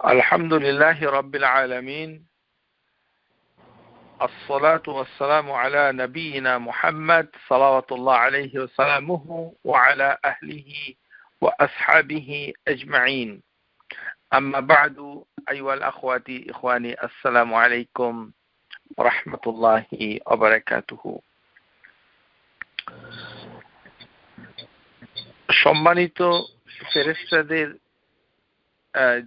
Alhamdulillahi Rabbil Alameen. As-salatu was-salamu ala nabiyyina Muhammad salawatullah alayhi wa salamuhu wa ala ahlihi wa ashabihi ajma'in. Amma ba'du, ayyuhal akhwati ikhwani, assalamu alaykum wa rahmatullahi wa barakatuhu. সম্মানিত ফেরেশতাদের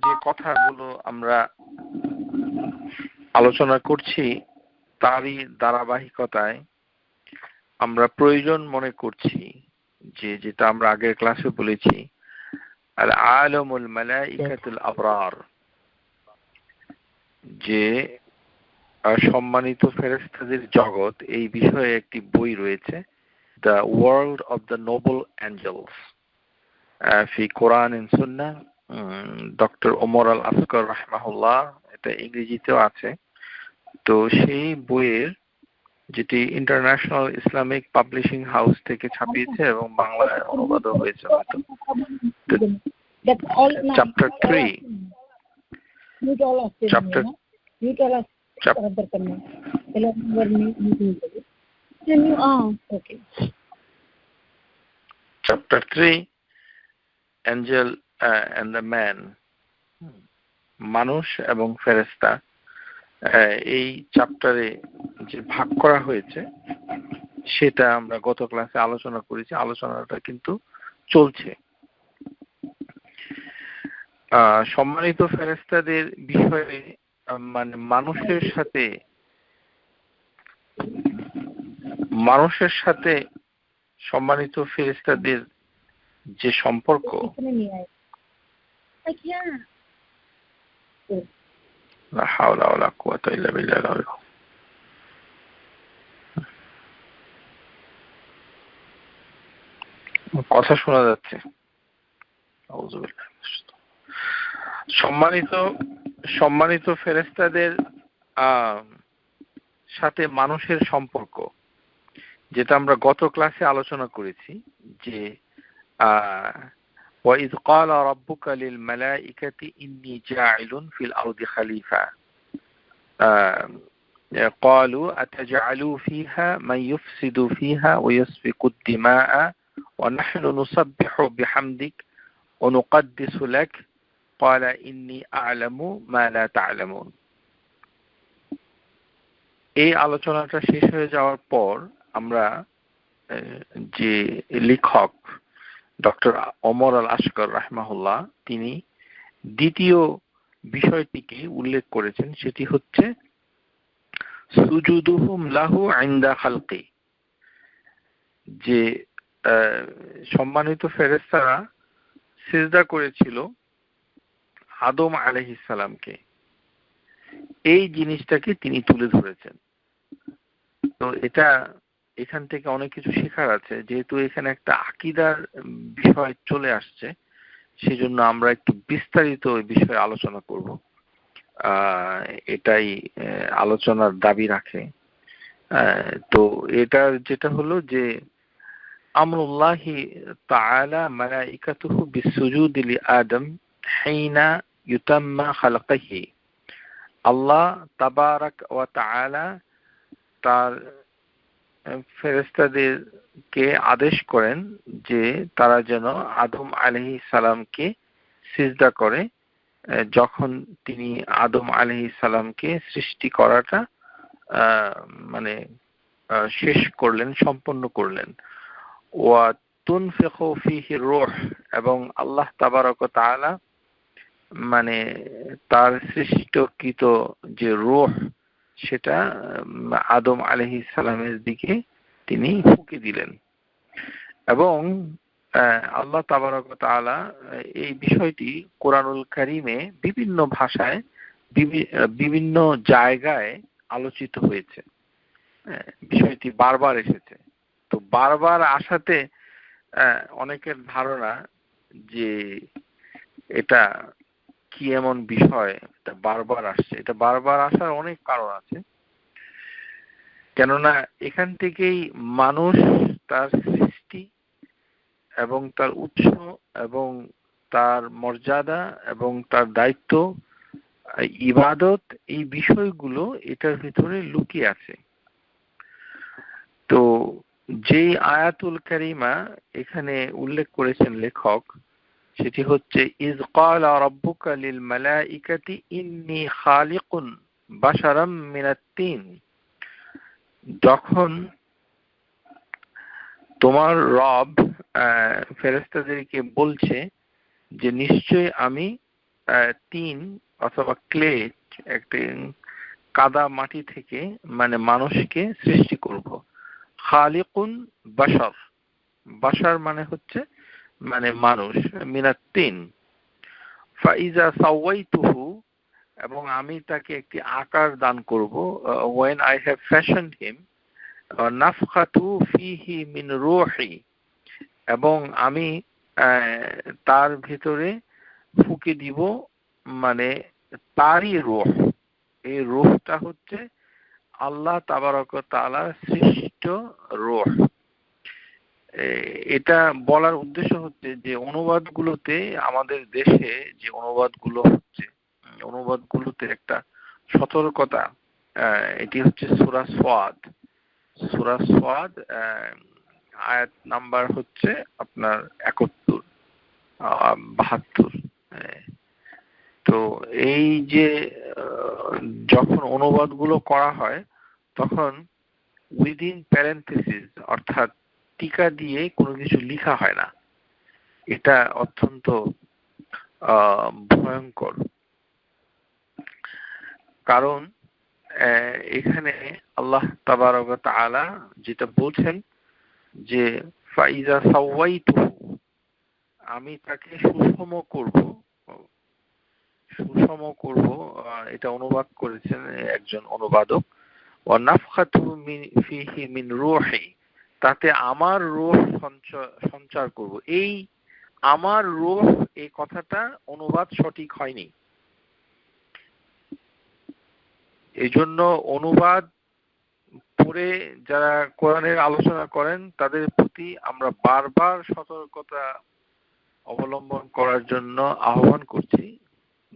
যে কথাগুলো আমরা আলোচনা করছি তারই ধারাবাহিকতায় আমরা প্রয়োজন মনে করছি যে যেটা আমরা আগের ক্লাসে বলেছি আল আলামুল মালাইকাতুল আবরার, যে সম্মানিত ফেরেশতাদের জগৎ, এই বিষয়ে একটি বই রয়েছে, the world of the noble angels ফি কোরআন এন্ড সুন্নাহ, ডক্টর ওমর আল আসকার রাহমাহুল্লাহ, এটা ইংরেজিতেও আছে। তো সেই বইয়ের, যেটি ইন্টারন্যাশনাল ইসলামিক পাবলিশিং হাউস থেকে ছাপিয়েছে এবং বাংলায় অনুবাদও হয়েছে হয়তো, chapter 3 Angel and the man, মানুষ এবং ফেরেশতা, এই চ্যাপ্টারে যে ভাগ করা হয়েছে সেটা আমরা গত ক্লাসে আলোচনা করেছি। আলোচনাটা কিন্তু চলছে। সম্মানিত ফেরেশতাদের বিষয়ে, মানে মানুষের সাথে সম্মানিত ফেরেশতাদের যে সম্পর্ক, লা হাওলা ওয়ালা কুওয়াতা ইল্লা বিল্লাহ। কথা শোনা যাচ্ছে? সম্মানিত ফেরেশতাদের সাথে মানুষের সম্পর্ক, যেটা আমরা গত ক্লাসে আলোচনা করেছি, যে وَإِذْ قَالَ رَبُّكَ لِلْمَلَائِكَةِ إِنِّي جَاعِلٌ فِي الْأَرْضِ خَلِيفَةً قَالُوا أَتَجْعَلُ فِيهَا مَن يُفْسِدُ فِيهَا وَيَسْفِكُ الدِّمَاءَ وَنَحْنُ نُسَبِّحُ بِحَمْدِكَ وَنُقَدِّسُ لَكَ قَالَ إِنِّي أَعْلَمُ مَا لَا تَعْلَمُونَ। এই আলোচনাটা শেষ হয়ে যাওয়ার পর আমরা যে লেখক ডক্টর ওমর আল আসকার রাহমাহুল্লাহ, তিনি দ্বিতীয় বিষয়টিকে উল্লেখ করেছেন, সেটি হচ্ছে সুজুদুহুম লাহু ইনদা খালকি, যে সম্মানিত ফেরেশতারা সিজদা করেছিল আদম আলাইহিস সালামকে। এই জিনিসটাকে তিনি তুলে ধরেছেন। তো এখান থেকে অনেক কিছু শেখার আছে, যেহেতু এখানে একটা আকীদার বিষয় চলে আসছে, সেজন্য আমরা একটু বিস্তারিত এই বিষয়ে আলোচনা করব। এটাই আলোচনার দাবি রাখে। তো এটা যেটা হলো যে আমরুল্লাহি তাআলা মালাইকাতুহু বিসসুজুদি লিআদম হিনা ইউতাম্মা খালকিহি, আল্লাহ তাবারাক ওয়া তাআলা তার ফেরেশতাদেরকে আদেশ করেন যে তারা যেন আদম আলাইহিস সালামকে সিজদা করে, যখন তিনি আদম আলাইহিস সালামকে সৃষ্টি করাটা মানে শেষ করলেন, সম্পন্ন করলেন। ওয়া তুনফিখু ফীহি রূহ, এবং আল্লাহ তাবারাক ওয়া তাআলা মানে তার সৃষ্টকৃত যে রূহ, সেটা আদম আলাইহিস সালামের দিকে তিনি ফুঁকে দিলেন। এবং আল্লাহ তাবারাক ওয়া তাআলা এই বিষয়টি কোরআনুল কারীমে বিভিন্ন ভাষায় বিভিন্ন জায়গায় আলোচিত হয়েছে। বিষয়টি বারবার এসেছে। তো বারবার আসাতে অনেকের ধারণা যে এটা কি এমন বিষয়, এটা বারবার আসছে। এটা বারবার আসার অনেক কারণ আছে, কেননা এখান থেকেই মানুষ তার সৃষ্টি এবং তার উৎস এবং তার মর্যাদা এবং তার দায়িত্ব ইবাদত, এই বিষয়গুলো এটার ভিতরে লুকিয়ে আছে। তো যেই আয়াতুল কারিমা এখানে উল্লেখ করেছেন লেখক, সেটি হচ্ছে ইজ ক্বালা রাব্বুকা লিল মালাইকাতি ইন্নী খালিকুন বাশারাম মিনাত তিন। যখন তোমার রব ফেরেশতাদেরকে বলছে যে নিশ্চয় আমি তিন অথবা ক্লে, একটি কাদা মাটি থেকে মানে মানুষকে সৃষ্টি করব। খালিকুন বাশার, বাশার মানে হচ্ছে মানে মানুষ, মিনাত তিন। ফাইজা সাওয়াইতুহু, এবং আমি তাকে একটি আকার দান করব। when I have fashioned him, নাফখাতু ফিহি মিন রূহি, এবং আমি তার ভিতরে ফুঁকে দিব মানে তারই রূহ। এই রূহটা হচ্ছে আল্লাহ তাবারক ওয়া তাআলার সৃষ্ট রূহ। এটা বলার উদ্দেশ্য হচ্ছে যে অনুবাদগুলোতে, আমাদের দেশে যে অনুবাদগুলো হচ্ছে, অনুবাদগুলোতে একটা সতর্কতা। এটি হচ্ছে সূরা সাদ, সূরা সাদ আয়াত নাম্বার হচ্ছে আপনার 71, 72। তো এই যে যখন অনুবাদগুলো করা হয় তখন উইদিন প্যারেন্থেসিস অর্থাৎ টিকা দিয়ে কোনো কিছু লেখা হয় না। এটা অত্যন্ত ভয়ঙ্কর, কারণ এখানে আল্লাহ তাবারক ওয়া তাআলা যেটা বলছেন যে ফাইজা সাওয়াইতুহু, আমি তাকে সুষম করব, সুষম করব। এটা অনুবাদ করেছেন একজন অনুবাদক, ওয়া নাফখাতু ফিহি মিন রূহি, তাতে আমার রূহ সঞ্চার করব। এই আমার রূহ, এই কথাটা অনুবাদ সঠিক হয়নি। এজন্য অনুবাদ পড়ে যারা কোরআনের আলোচনা করেন তাদের প্রতি আমরা বারবার সতর্কতা অবলম্বন করার জন্য আহ্বান করছি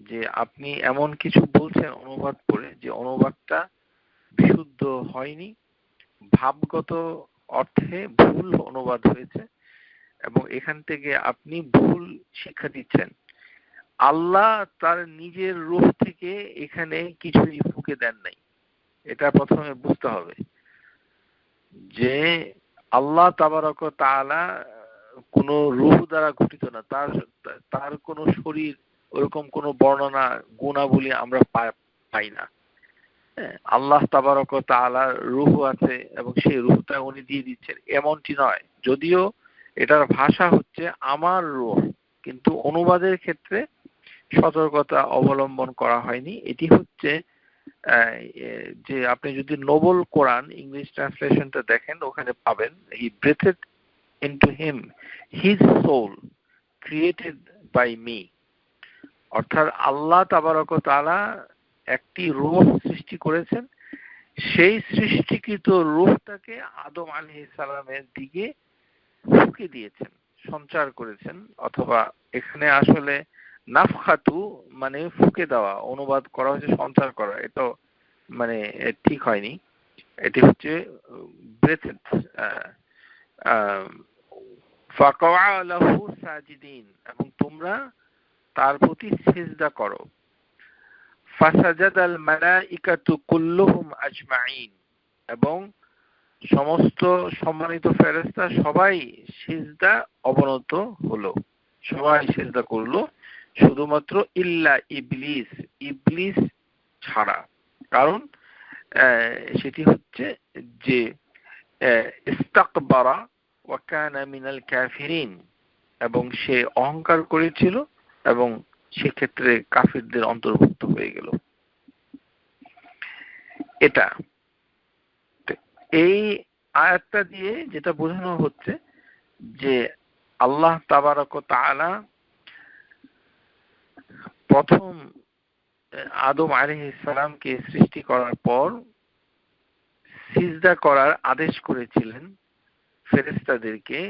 যে আপনি এমন কিছু বলছেন অনুবাদ পড়ে যে অনুবাদটা বিশুদ্ধ হয়নি, ভাবগত অর্থে ভুল অনুবাদ হয়েছে, এবং এখান থেকে আপনি ভুল শিক্ষা দিচ্ছেন। আল্লাহ তার নিজের রূহ থেকে এখানে কিছুই ফুঁকে দেন নাই, এটা প্রথমে বুঝতে হবে যে আল্লাহ তাবারক ওয়া তাআলা কোনো রূহ দ্বারা গঠিত না, তার কোনো শরীর, ওরকম কোনো বর্ণনা গুণাবলী আমরা পাই না। আল্লাহ তাবারক ওয়া তাআলার রূহ আছে এবং সেই রূহটা উনি দিয়ে দিচ্ছেন, এমনটি নয়। যদিও এটার ভাষা হচ্ছে আমার রূহ, কিন্তু অনুবাদের ক্ষেত্রে সতর্কতা অবলম্বন করা হয়নি। এটি হচ্ছে যে আপনি যদি নোবেল কোরআন ইংলিশ ট্রান্সলেশনটা দেখেন, ওখানে পাবেন he breathed into him his soul created by me, অর্থাৎ আল্লাহ তাবারক ওয়া তাআলা একটি রূহ সৃষ্টি করেছেন, সেই সৃষ্টিকৃত রূহটাকে আদম আলাইহিস সালামের দিকে ফুঁকে দিয়েছেন, সঞ্চার করেছেন। অথবা এখানে আসলে নাফখাতু মানে ফুঁকে দেওয়া, অনুবাদ করা হয়েছে সঞ্চার করা, এটা মানে ঠিক হয়নি। এটি হচ্ছে ব্রেথেড। ফাকাআ লাহু সাজিদিন, এবং তোমরা তার প্রতি সিজদা করো। ফাসাজাদাল মালাইকাতু কুল্লুহুম আজমাইন, এবং সমস্ত সম্মানিত ফেরেশতা সবাই সিজদা অবনত হলো, সবাই সিজদা করলো, শুধুমাত্র ইল্লা ইবলিস, ইবলিস ছাড়া। কারণ সেটি হচ্ছে যে ইস্তাকবারা ওয়া কানা মিনাল কাফিরিন, এবং সে অহংকার করেছিল এবং সেক্ষেত্রে কাফিরদের অন্তর্ভুক্ত হয়ে গেল। এটা এই আয়াতটা দিয়ে যেটা বোঝানো হচ্ছে যে আল্লাহ তাবারক ওয়া তাআলা প্রথম আদম আলাইহিস সালামকে সৃষ্টি করার পর সিজদা করার আদেশ করেছিলেন ফেরেশতাদেরকে,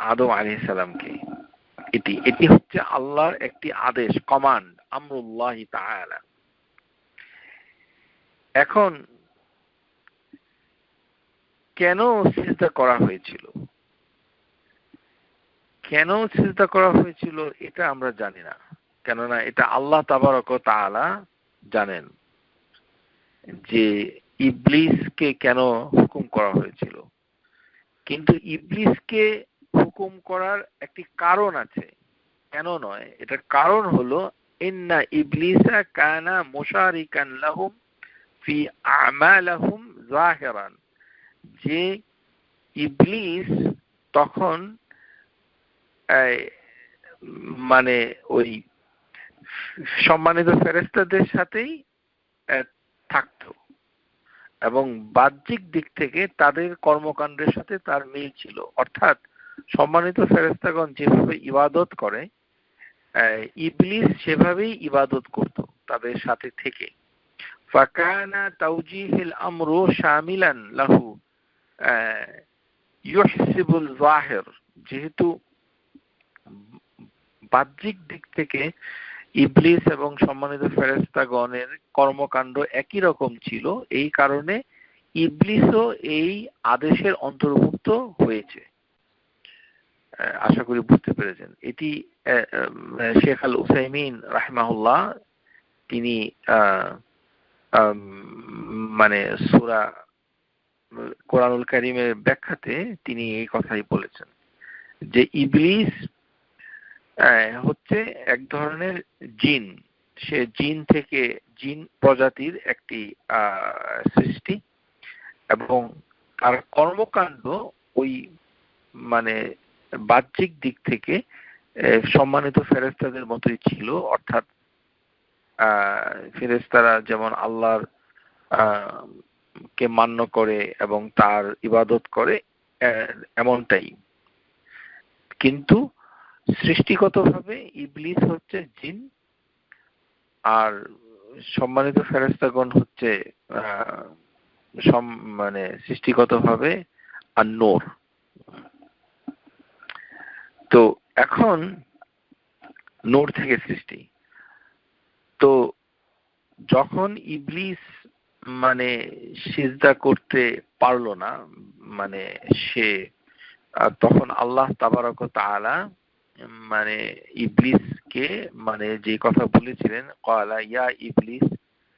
আদম আলাইহিস সালামকে। এটি হচ্ছে আল্লাহর একটি আদেশ, কমান্ড, আমরুল্লাহি তাআলা। এখন কেন সিজদা করা হয়েছিল, কেন সিজদা করা হয়েছিল এটা আমরা জানি না, কেননা এটা আল্লাহ তাবারক ওয়া তাআলা জানেন যে ইবলিসকে কেন হুকুম করা হয়েছিল। কিন্তু ইবলিসকে হুকুম করার একটি কারণ আছে, কেন নয়, এটার কারণ হলো ইন্না ইবলিসা কানা মুশারিকান লাহুম ফি আমালাহুম যাহিরান, যে ইবলিস তখন মানে ওই সম্মানিত ফেরেশতাদের সাথেই থাকতো এবং বাহ্যিক দিক থেকে তাদের কর্মকাণ্ডের সাথে তার মিল ছিল। অর্থাৎ সম্মানিত ফেরেশতাগণ যেভাবে ইবাদত করে, ইবলিস সেভাবেই ইবাদত করত তাদের সাথে থেকে। ফাকানা তাওজিহিল আমরু শামিলান লাহু ইউহসিবুল যাহির, যেহেতু বাহ্যিক দিক থেকে ইবলিস এবং সম্মানিত ফেরেশতাগণের কর্মকাণ্ড একই রকম ছিল, এই কারণে ইবলিসও এই আদেশের অন্তর্ভুক্ত হয়েছে। আশা করি বুঝতে পেরেছেন। এটি শেখ আল উসাইমিন রাহিমাহুল্লাহ তিনি মানে সূরা কোরআনুল কারীমের ব্যাখ্যাতে তিনি এই কথাই বলেছেন যে ইবলিস হচ্ছে এক ধরনের জিন, সে জিন থেকে জিন প্রজাতির একটি সৃষ্টি এবং তার কর্মকাণ্ড ওই মানে বাহ্যিক দিক থেকে সম্মানিত ফেরেশতাদের মতোই ছিল। অর্থাৎ ফেরেশতারা যেমন আল্লাহর কে মান্য করে এবং তার ইবাদত করে এমনটাই, কিন্তু সৃষ্টিগতভাবে ইবলিস হচ্ছে জিন আর সম্মানিত ফেরেশতাগণ হচ্ছে মানে সৃষ্টিগতভাবে আর-নূর। তো এখন নূর থেকে সৃষ্টি, তো যখন ইবলিস মানে সিজদা করতে পারলো না, মানে সে তখন আল্লাহ তাবারক ওয়া তাআলা মানে ইবলিসকে মানে যে কথা বলেছিলেন ক্বালা ইয়া ইবলিস,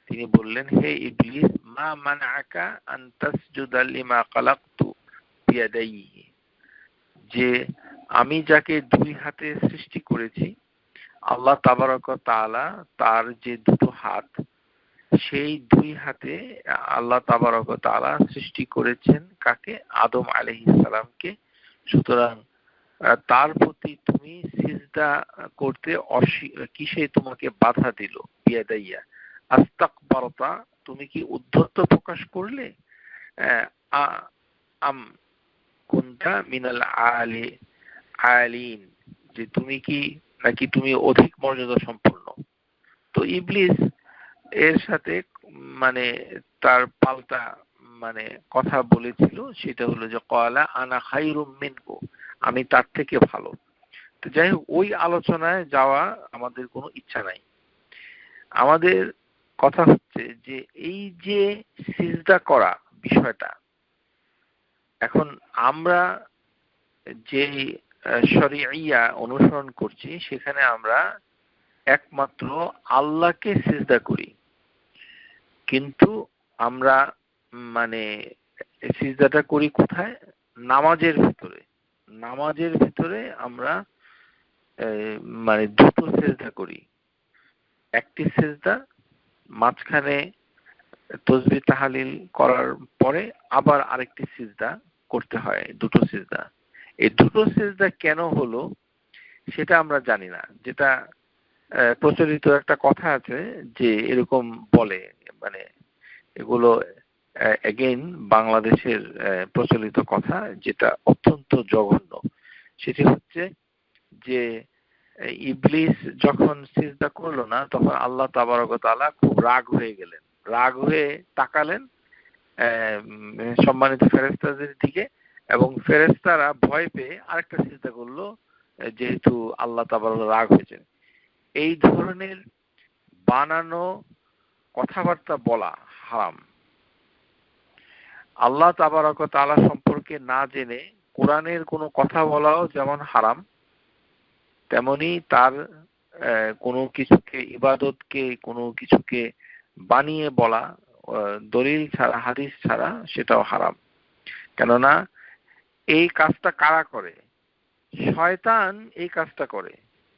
তিনি বললেন হে ইবলিস মা মানআকা আন তাসজুদা লিমা খালাকতু বিয়াদাইহি, যে আমি যাকে দুই হাতে সৃষ্টি করেছি, আল্লাহ তাবারক ওয়া তাআলা তার যে দুটো হাত, সেই দুই হাতে আল্লাহ তাবারক ওয়া তাআলা সৃষ্টি করেছেন কাকে? আদম আলাইহিস সালামকে। সুতরাং তার প্রতি তুমি সিজদা করতে কিসে তোমাকে বাধা দিল? বিয়াদাইয়া আস্তাকবারতা, তুমি কি উদ্ধত্ত প্রকাশ করলে? আম কুনতা মিনাল আলিন, যে তুমি কি নাকি তুমি অধিক মর্যাদা সম্পন্ন। তো ইবলিস এর সাথে মানে তার পাল্টা মানে কথা বলেছিল, সেটা হলো যে ক্বালা আনা খায়রুম মিনহু, আমি তার থেকে ভালো। তো যাই হোক, ওই আলোচনায় যাওয়া আমাদের কোনো ইচ্ছা নাই। আমাদের কথা হচ্ছে যে এই যে সিজদা করা বিষয়টা, এখন আমরা যে শরীয়্যা অনুসরণ করছি সেখানে আমরা একমাত্র আল্লাহকে সিজদা করি, কিন্তু আমরা মানে সিজদাটা করি কোথায়? নামাজের ভিতরে। নামাজের ভিতরে আমরা মানে দুটো সিজদা করি। একটি সিজদা মাঝখানে তাসবিহ তাহলিল করার পরে আবার আরেকটি সিজদা করতে হয়, দুটো সিজদা। এই দুটো সিজদা কেন হলো সেটা আমরা জানি না। যেটা প্রচলিত একটা কথা আছে যে এরকম বলে, মানে এগুলো এগেইন বাংলাদেশের প্রচলিত কথা, যেটা অত্যন্ত জঘন্য। সেটি হচ্ছে যে ইবলিস যখন সিজদা করলো না, তখন আল্লাহ তাবারক ওয়া তাআলা খুব রাগ হয়ে গেলেন। রাগ হয়ে তাকালেন সম্মানিত ফেরেশতাদের দিকে এবং ফেরেশতারা ভয় পেয়ে আরেকটা সিজদা করলো, যেহেতু আল্লাহ তাবারক রাগ হয়েছেন। এই ধরনের বানানো কথাবার্তা বলা, হারাম। আল্লাহ তাবারক ওয়া তাআলা সম্পর্কে না জেনে কোরআনের কোনো কথা বলাও যেমন হারাম, তেমনি তার কোনো কিছুকে, ইবাদতকে, কোনো কিছুকে বানিয়ে বলা দলিল ছাড়া, হাদিস ছাড়া, সেটাও হারাম। কেননা এই কাজটা কারা করে? শয়তান এই কাজটা করে।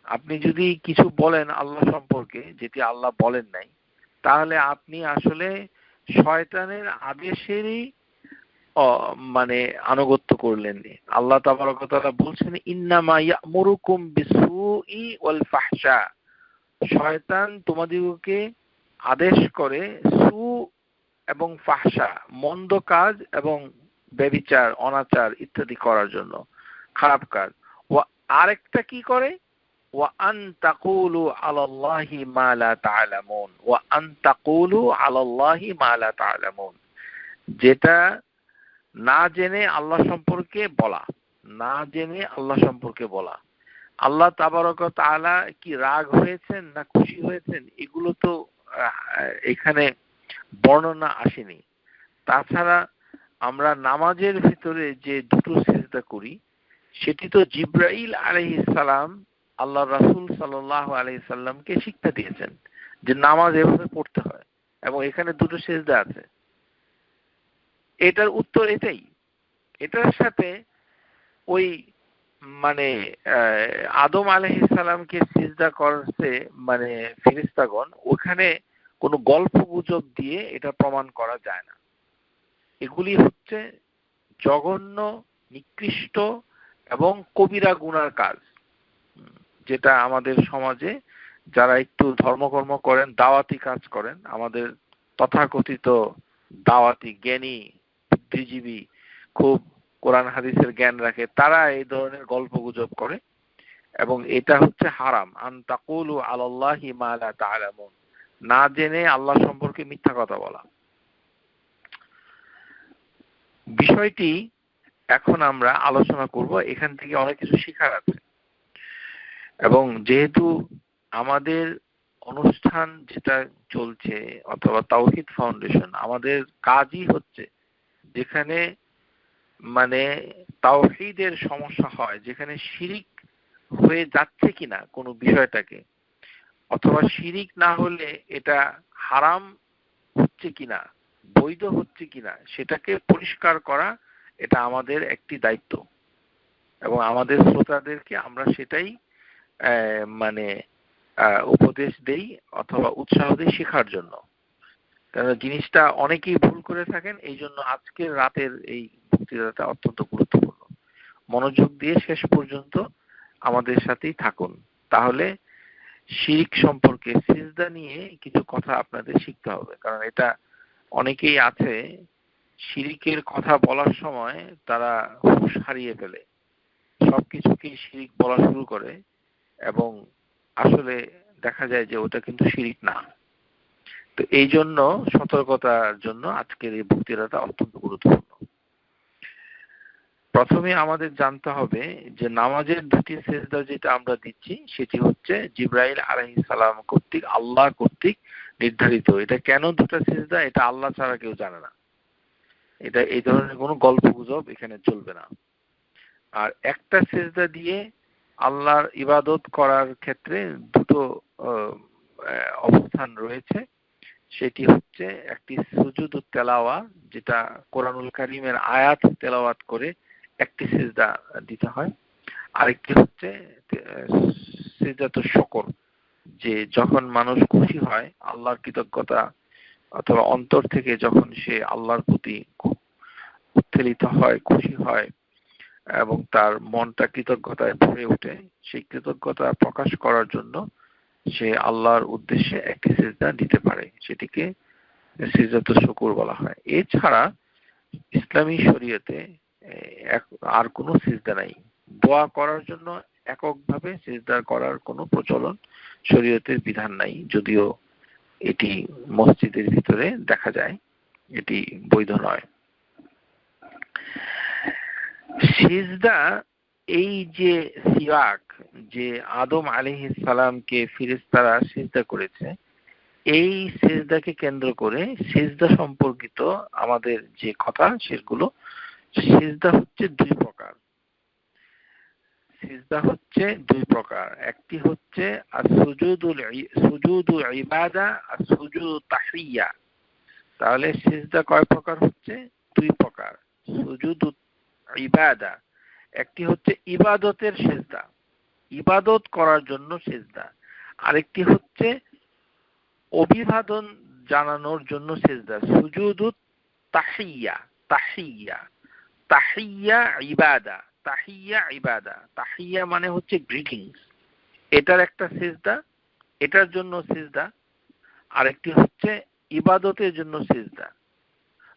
আপনি যদি কিছু বলেন আল্লাহ সম্পর্কে যেটি আল্লাহ বলেন নাই, তাহলে আপনি আসলে শয়তানের আদেশেরই মানে আনুগত্য করলেন। আল্লাহ তাবারক ওয়া তাআলা বলছেন, ইন্নামা ইয়া'মুরুকুম বিসসুই ওয়াল ফাহশা, শয়তান তোমাদিগকে আদেশ করে সু এবং ফাহশা, মন্দ কাজ এবং ব্যভিচার, অনাচার ইত্যাদি করার জন্য, খারাপ কাজ। আরেকটা কি করে? ওয়া আন তাকুলু আলাল্লাহি মা লা তা'লামুন, ওয়া আন তাকুলু আলাল্লাহি মা লা তা'লামুন, যেটা না জেনে আল্লাহ সম্পর্কে বলা, না জেনে আল্লাহ সম্পর্কে বলা। আল্লাহ তাবারক ওয়া তাআলা কি রাগ হয়েছেন না খুশি হয়েছেন, এগুলো তো এখানে বর্ণনা আসেনি। তাছাড়া আমরা নামাজের ভিতরে যে দুটো সিজদা করি, সেটি তো জিবরাইল আলাইহিস সালাম আল্লাহ রাসূল সাল্লাল্লাহু আলাইহি সাল্লামকে শিক্ষা দিয়েছেন যে নামাজ এভাবে পড়তে হয়, এবং এখানে দুটো সিজদা আছে। এটার উত্তর এটাই। এটার সাথে ওই মানে আদম আলাইহিস সালামকে সিজদা করতে মানে ফেরেশতাগণ, ওখানে কোনো গল্প গুজব দিয়ে এটা প্রমাণ করা যায় না। এগুলি হচ্ছে জঘন্য, নিকৃষ্ট এবং কবিরা গুনার কাজ, যেটা আমাদের সমাজে যারা একটু ধর্মকর্ম করেন, দাওয়াতি কাজ করেন, আমাদের তথাকথিত দাওয়াতি জ্ঞানী, বুদ্ধিজীবী, খুব কোরআন হাদিসের জ্ঞান রাখে, তারা এই ধরনের গল্প গুজব করে, এবং এটা হচ্ছে হারাম। আন তাকুলু আলাল্লাহি মা লা তা'লামুন, না জেনে আল্লাহ সম্পর্কে মিথ্যা কথা বলা। বিষয়টি এখন আমরা আলোচনা করব, এখান থেকে অনেক কিছু শেখার আছে। এবং যেহেতু আমাদের অনুষ্ঠান যেটা চলছে, অথবা তাওহীদ ফাউন্ডেশন, আমাদের কাজই হচ্ছে যেখানে মানে তাওহীদের সমস্যা হয়, যেখানে শিরিক হয়ে যাচ্ছে কিনা কোনো বিষয়টাকে, অথবা শিরিক না হলে এটা হারাম হচ্ছে কিনা, বৈধ হচ্ছে কিনা, সেটাকে পরিষ্কার করা, এটা আমাদের একটি দায়িত্ব। এবং আমাদের শ্রোতাদেরকে আমরা সেটাই মানে উপদেশ দেই অথবা উৎসাহ দিই শেখার জন্য। কারণ জিনিসটা অনেকেই ভুল করে থাকেন, এই জন্য আজকের রাতের এই বক্তৃতাটা অত্যন্ত গুরুত্বপূর্ণ। মনোযোগ দিয়ে শেষ পর্যন্ত আমাদের সাথেই থাকুন, তাহলে শিরক সম্পর্কে, সিজদা নিয়ে কিছু কথা আপনাদের শিখতে হবে। কারণ এটা অনেকেই আছে, শিরকের কথা বলার সময় তারা হুঁশ হারিয়ে ফেলে, সবকিছুকেই শিরক বলা শুরু করে, এবং আসলে দেখা যায় যে ওটা কিন্তু শিরক না। তো এই জন্য সতর্কতার জন্য আজকের এই বক্তৃতাটা অত্যন্ত গুরুত্বপূর্ণ। প্রথমে আমাদের জানতে হবে যে নামাজের দুটি সিজদা যেটা আমরা দিচ্ছি, সেটি হচ্ছে জিবরাইল আলাইহিস সালাম কর্তৃক, আল্লাহ কর্তৃক নির্ধারিত। এটা কেন দুটো সিজদা, এটা আল্লাহ ছাড়া কেউ জানে না। এটা এই ধরনের কোনো গল্পগুজব এখানে চলবে না। আর একটা সিজদা দিয়ে আল্লাহর ইবাদত করার ক্ষেত্রে দুটো অবস্থান রয়েছে। সেটি হচ্ছে একটি সুজুদ তেলাওয়া, যেটা কোরআনুল কারীমের আয়াত তেলাওয়াত করে একটি সিজদা দিতে হয়। আরেকটি হচ্ছে সিজদাতুশ শুকর, যে যখন মানুষ খুশি হয়, আল্লাহর কৃতজ্ঞতা অথবা অন্তর থেকে যখন সে আল্লাহর প্রতি খুব উত্তেলিত হয়, খুশি হয়, এবং তার মনটা কৃতজ্ঞতায় ভরে ওঠে, সেই কৃতজ্ঞতা প্রকাশ করার জন্য সে আল্লাহর উদ্দেশ্যে একটি সিজদা দিতে পারে, সেটিকে সিজদাতুশ শুকর বলা হয়। এছাড়া ইসলামী শরীয়তে আর কোনো সিজদা নাই। দোয়া করার জন্য এককভাবে সিজদা করার কোনো প্রচলন শরীয়তের বিধান নাই, যদিও এটি মসজিদের ভিতরে দেখা যায়, এটি বৈধ নয়। সিজদা, এই যে সিওয়াক, যে আদম আলাইহিস সালামকে ফেরেশতারা সিজদা করেছে, এই সিজদাকে কেন্দ্র করে সিজদা সম্পর্কিত আমাদের যে কথা সেগুলো, সিজদা হচ্ছে দুই প্রকার। সিজদা হচ্ছে দুই প্রকার, একটি হচ্ছে সুজুদুল ইবাদা আর সুজুদুত তাহইয়া। তাহলে সিজদা কয় প্রকার হচ্ছে? দুই প্রকার। সুজুদুত ইবাদা, একটি হচ্ছে ইবাদতের সিজদা, ইবাদত করার জন্য সিজদা। আরেকটি হচ্ছে অভিবাদন জানানোর জন্য সিজদা, সুজুদুত তাহিয়া। তাহিয়া তাহিয়া ইবাদা, তাহিয়া ইবাদা। তাহিয়া মানে হচ্ছে গ্রিটিংস, এটার একটা সিজদা, এটার জন্য সিজদা। আরেকটি হচ্ছে ইবাদতের জন্য সিজদা।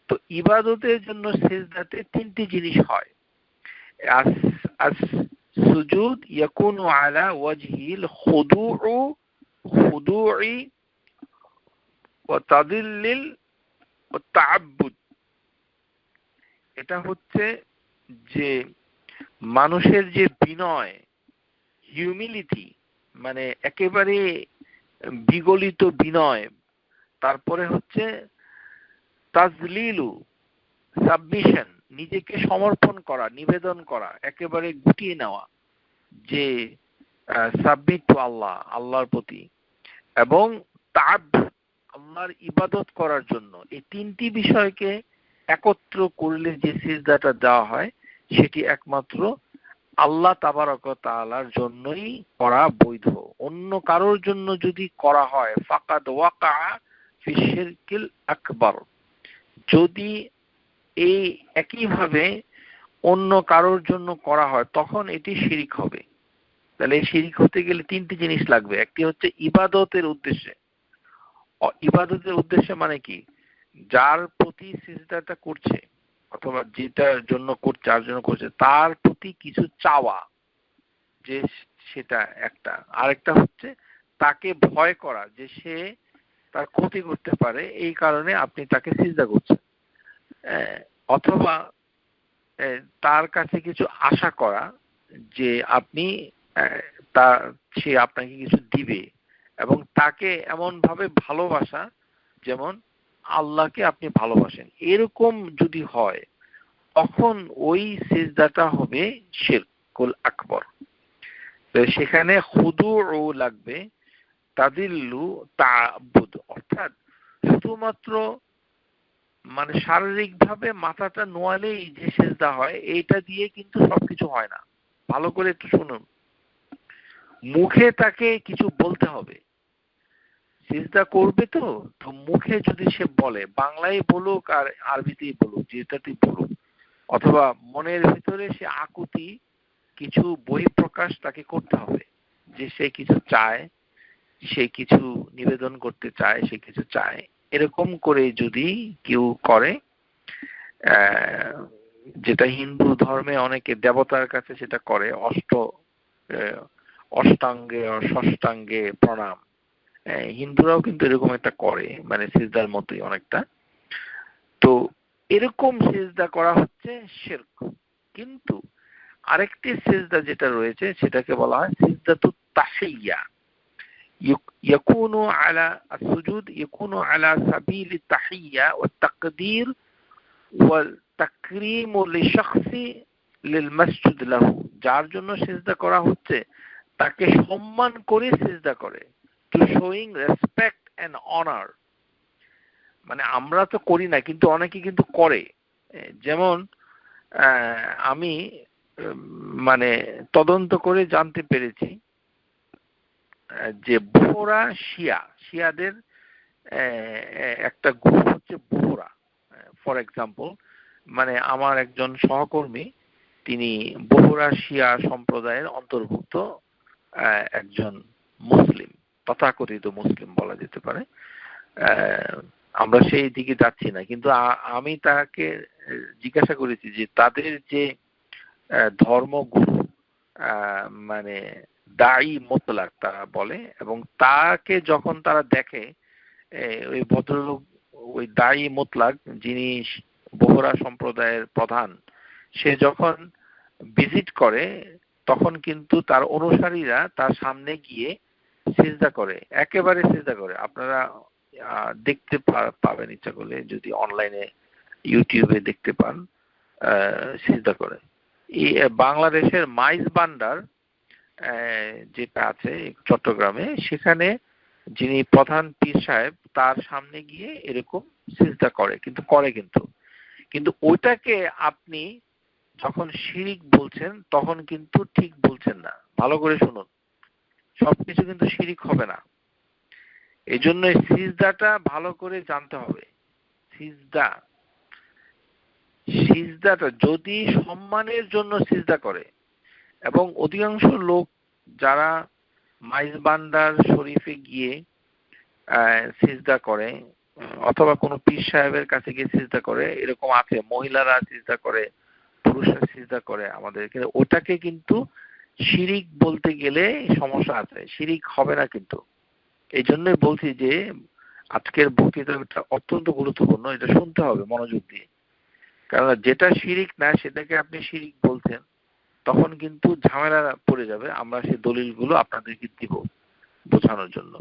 তো ইবাদতের জন্য সিজদাতে তিনটি জিনিস হয়। সুজুদ ইয়াকুনু আলা ওয়াজহিল খুদুই ওয়া তাদিল্লিল ওয়া তাআব্বুদ। এটা হচ্ছে যে মানুষের যে বিনয়, হিউমিলিটি, মানে একেবারে বিগলিত বিনয়। তারপরে হচ্ছে তাজলিলু, সাবমিশন, নিজেকে সমর্পণ করা, নিবেদন করা, একেবারে গুটিয়ে নেওয়া, যে সাবমিট টু আল্লাহ, আল্লাহর প্রতি, এবং তাআব্বুদ, আল্লাহর ইবাদত করার জন্য। এই তিনটি বিষয়কে একত্র করলে যে সিজদাটা দেওয়া হয় সেটি একমাত্র আল্লাহ তাবারক ওয়া তাআলার জন্যই করা বৈধ। অন্য কারোর জন্য যদি করা হয় ফাকাদ ওয়াকা ফি শিরকিল আকবার। যদি এই একইভাবে অন্য কারোর জন্য করা হয় তখন এটি শিরিক হবে। তাহলে এই শিরিক হতে গেলে তিনটি জিনিস লাগবে। একটি হচ্ছে ইবাদতের উদ্দেশ্যে। ইবাদতের উদ্দেশ্যে মানে কি? যার প্রতি সিজদাটা করছে অথবা যেটার জন্য করছে, যার জন্য করছে, তার প্রতি কিছু চাওয়া, যে সেটা একটা। আরেকটা হচ্ছে তাকে ভয় করা, যে সে তার ক্ষতি করতে পারে, এই কারণে আপনি তাকে সিজদা করছেন। অথবা তার কাছে কিছু আশা করা, যে আপনি সে আপনাকে কিছু দিবে, এবং তাকে এমন ভাবে ভালোবাসা যেমন আল্লাহকে আপনি ভালোবাসেন। এরকম যদি হয় তখন ওই সিজদাটা হবে শিরকুল আকবার। তো সেখানে খুদুউ লাগবে, তাদিল্লু, তাআব্বুদ, অর্থাৎ শুধুমাত্র মানে শারীরিক ভাবে মাথাটা নোয়ালেই যে সেজদা হয় এইটা দিয়ে কিন্তু সবকিছু হয় না। ভালো করে একটু শুনুন, মুখে তাকে কিছু বলতে হবে। সিজদা করবে তো তো মুখে যদি সে বলে, বাংলায় বলুক আর আরবিতেই বলুক, যেটাতেই বলুক, অথবা মনের ভিতরে সে আকুতি কিছু বহিঃপ্রকাশ তাকে করতে হবে, যে সে কিছু চায়, সে কিছু নিবেদন করতে চায়, সে কিছু চায়। এরকম করে যদি কেউ করে, যেটা হিন্দু ধর্মে অনেকে দেবতার কাছে সেটা করে, অষ্টাঙ্গে ষষ্ঠাঙ্গে প্রণাম। হিন্দুরাও কিন্তু এরকম একটা করে, মানে সিজদার মতোই অনেকটা। তো এরকম সিজদা করা হচ্ছে শিরক। কিন্তু আরেকটি সিজদা যেটা রয়েছে সেটাকে বলা হয় সিজদাতুত তাহিয়া। ইয়াকুনু আলা আসুজুদ, ইয়াকুনু আলা সাবিল তাহিয়া ওয়া তাকদীর ওয়া তাকরীম লিশখসি লিল মাসজুদ লাহু। যার জন্য সিজদা করা হচ্ছে তাকে সম্মান করে সিজদা করে, to showing respect and honour. মানে আমরা তো করি না, কিন্তু অনেকে কিন্তু করে। যেমন আমি মানে তদন্ত করে জানতে পেরেছি যে বোহরা শিয়াদের একটা গ্রুপ হচ্ছে বোহরা। ফর এক্সাম্পল, মানে আমার একজন সহকর্মী, তিনি বোহরা শিয়া সম্প্রদায়ের অন্তর্ভুক্ত একজন মুসলিম, তথাকথিত মুসলিম বলা যেতে পারে। আমরা সেই দিকে যাচ্ছি না, কিন্তু আমি তাকে জিজ্ঞাসা করেছি যে তাদের যে ধর্মগুরু, মানে দায়ী মুতলাক তারা বলে, এবং তাকে যখন তারা দেখে, ওই ভদ্রলোক, ওই দায়ী মুতলাক যিনি বোহরা সম্প্রদায়ের প্রধান, সে যখন ভিজিট করে তখন কিন্তু তার অনুসারীরা তার সামনে গিয়ে সিজদা করে, একেবারে সিজদা করে। আপনারা দেখতে পাবেন ইচ্ছা করলে, যদি অনলাইনে ইউটিউবে দেখতে পান সিজদা করে। এই বাংলাদেশের মাইজ বান্ডার যেটা আছে চট্টগ্রামে, সেখানে যিনি প্রধান পীর সাহেব তার সামনে গিয়ে এরকম সিজদা করে, কিন্তু ওইটাকে আপনি যখন শিরিক বলছেন তখন কিন্তু ঠিক বলছেন না। ভালো করে শুনুন, সবকিছু কিন্তু শিরিক হবে না। এই জন্য সিজদাটা ভালো করে জানতে হবে। সিজদাটা যদি সম্মানের জন্য সিজদা করে, এবং অধিকাংশ লোক যারা মাইজ বান্দার শরীফে গিয়ে সিজদা করে অথবা কোনো পীর সাহেবের কাছে গিয়ে সিজদা করে, এরকম আছে, মহিলারা সিজদা করে, পুরুষরা সিজদা করে আমাদের, কিন্তু ওটাকে কিন্তু শিরিক বলতে গেলে সমস্যা আছে, শিরিক হবে না কিন্তু। এই জন্যই বলছি যে আজকের বক্তৃতাটা অত্যন্ত গুরুত্বপূর্ণ, এটা শুনতে হবে মনোযোগ দিয়ে। কারণ যেটা শিরিক না সেটাকে আপনি শিরিক বলছেন, তখন কিন্তু ঝামেলা পড়ে যাবে। আমরা সেই দলিলগুলো আপনাদেরকে দিব বোঝানোর জন্য।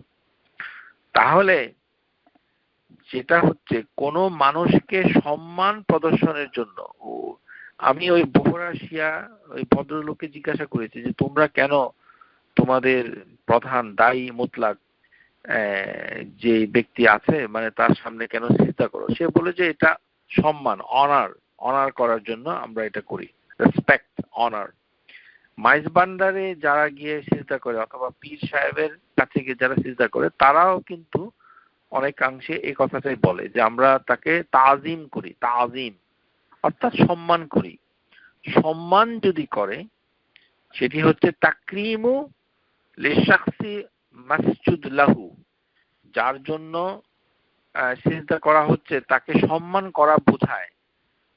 তাহলে যেটা হচ্ছে কোনো মানুষকে সম্মান প্রদর্শনের জন্য, আমি ওই বহরা শিয়া ওই ভদ্রলোককে জিজ্ঞাসা করেছি যে তোমরা কেন তোমাদের প্রধান দায়ী মুতলাক যে ব্যক্তি আছে মানে তার সামনে কেন সিজদা করো? সে বলে যে এটা সম্মান, অনার করার জন্য আমরা এটা করি, রেসপেক্ট, অনার। মাইজ বান্ডারে যারা গিয়ে সিজদা করে অথবা পীর সাহেবের কাছে গিয়ে যারা সিজদা করে, তারাও কিন্তু অনেকাংশে এই কথাটাই বলে যে আমরা তাকে তাজিম করি, তাজিম অর্থাৎ সম্মান করি। সম্মান যদি করে সেটি হচ্ছে তাকরিমু লিশাখসি মাসজুদ লাহু, যার জন্য সিজদা করা হচ্ছে তাকে সম্মান করা বোঝায়,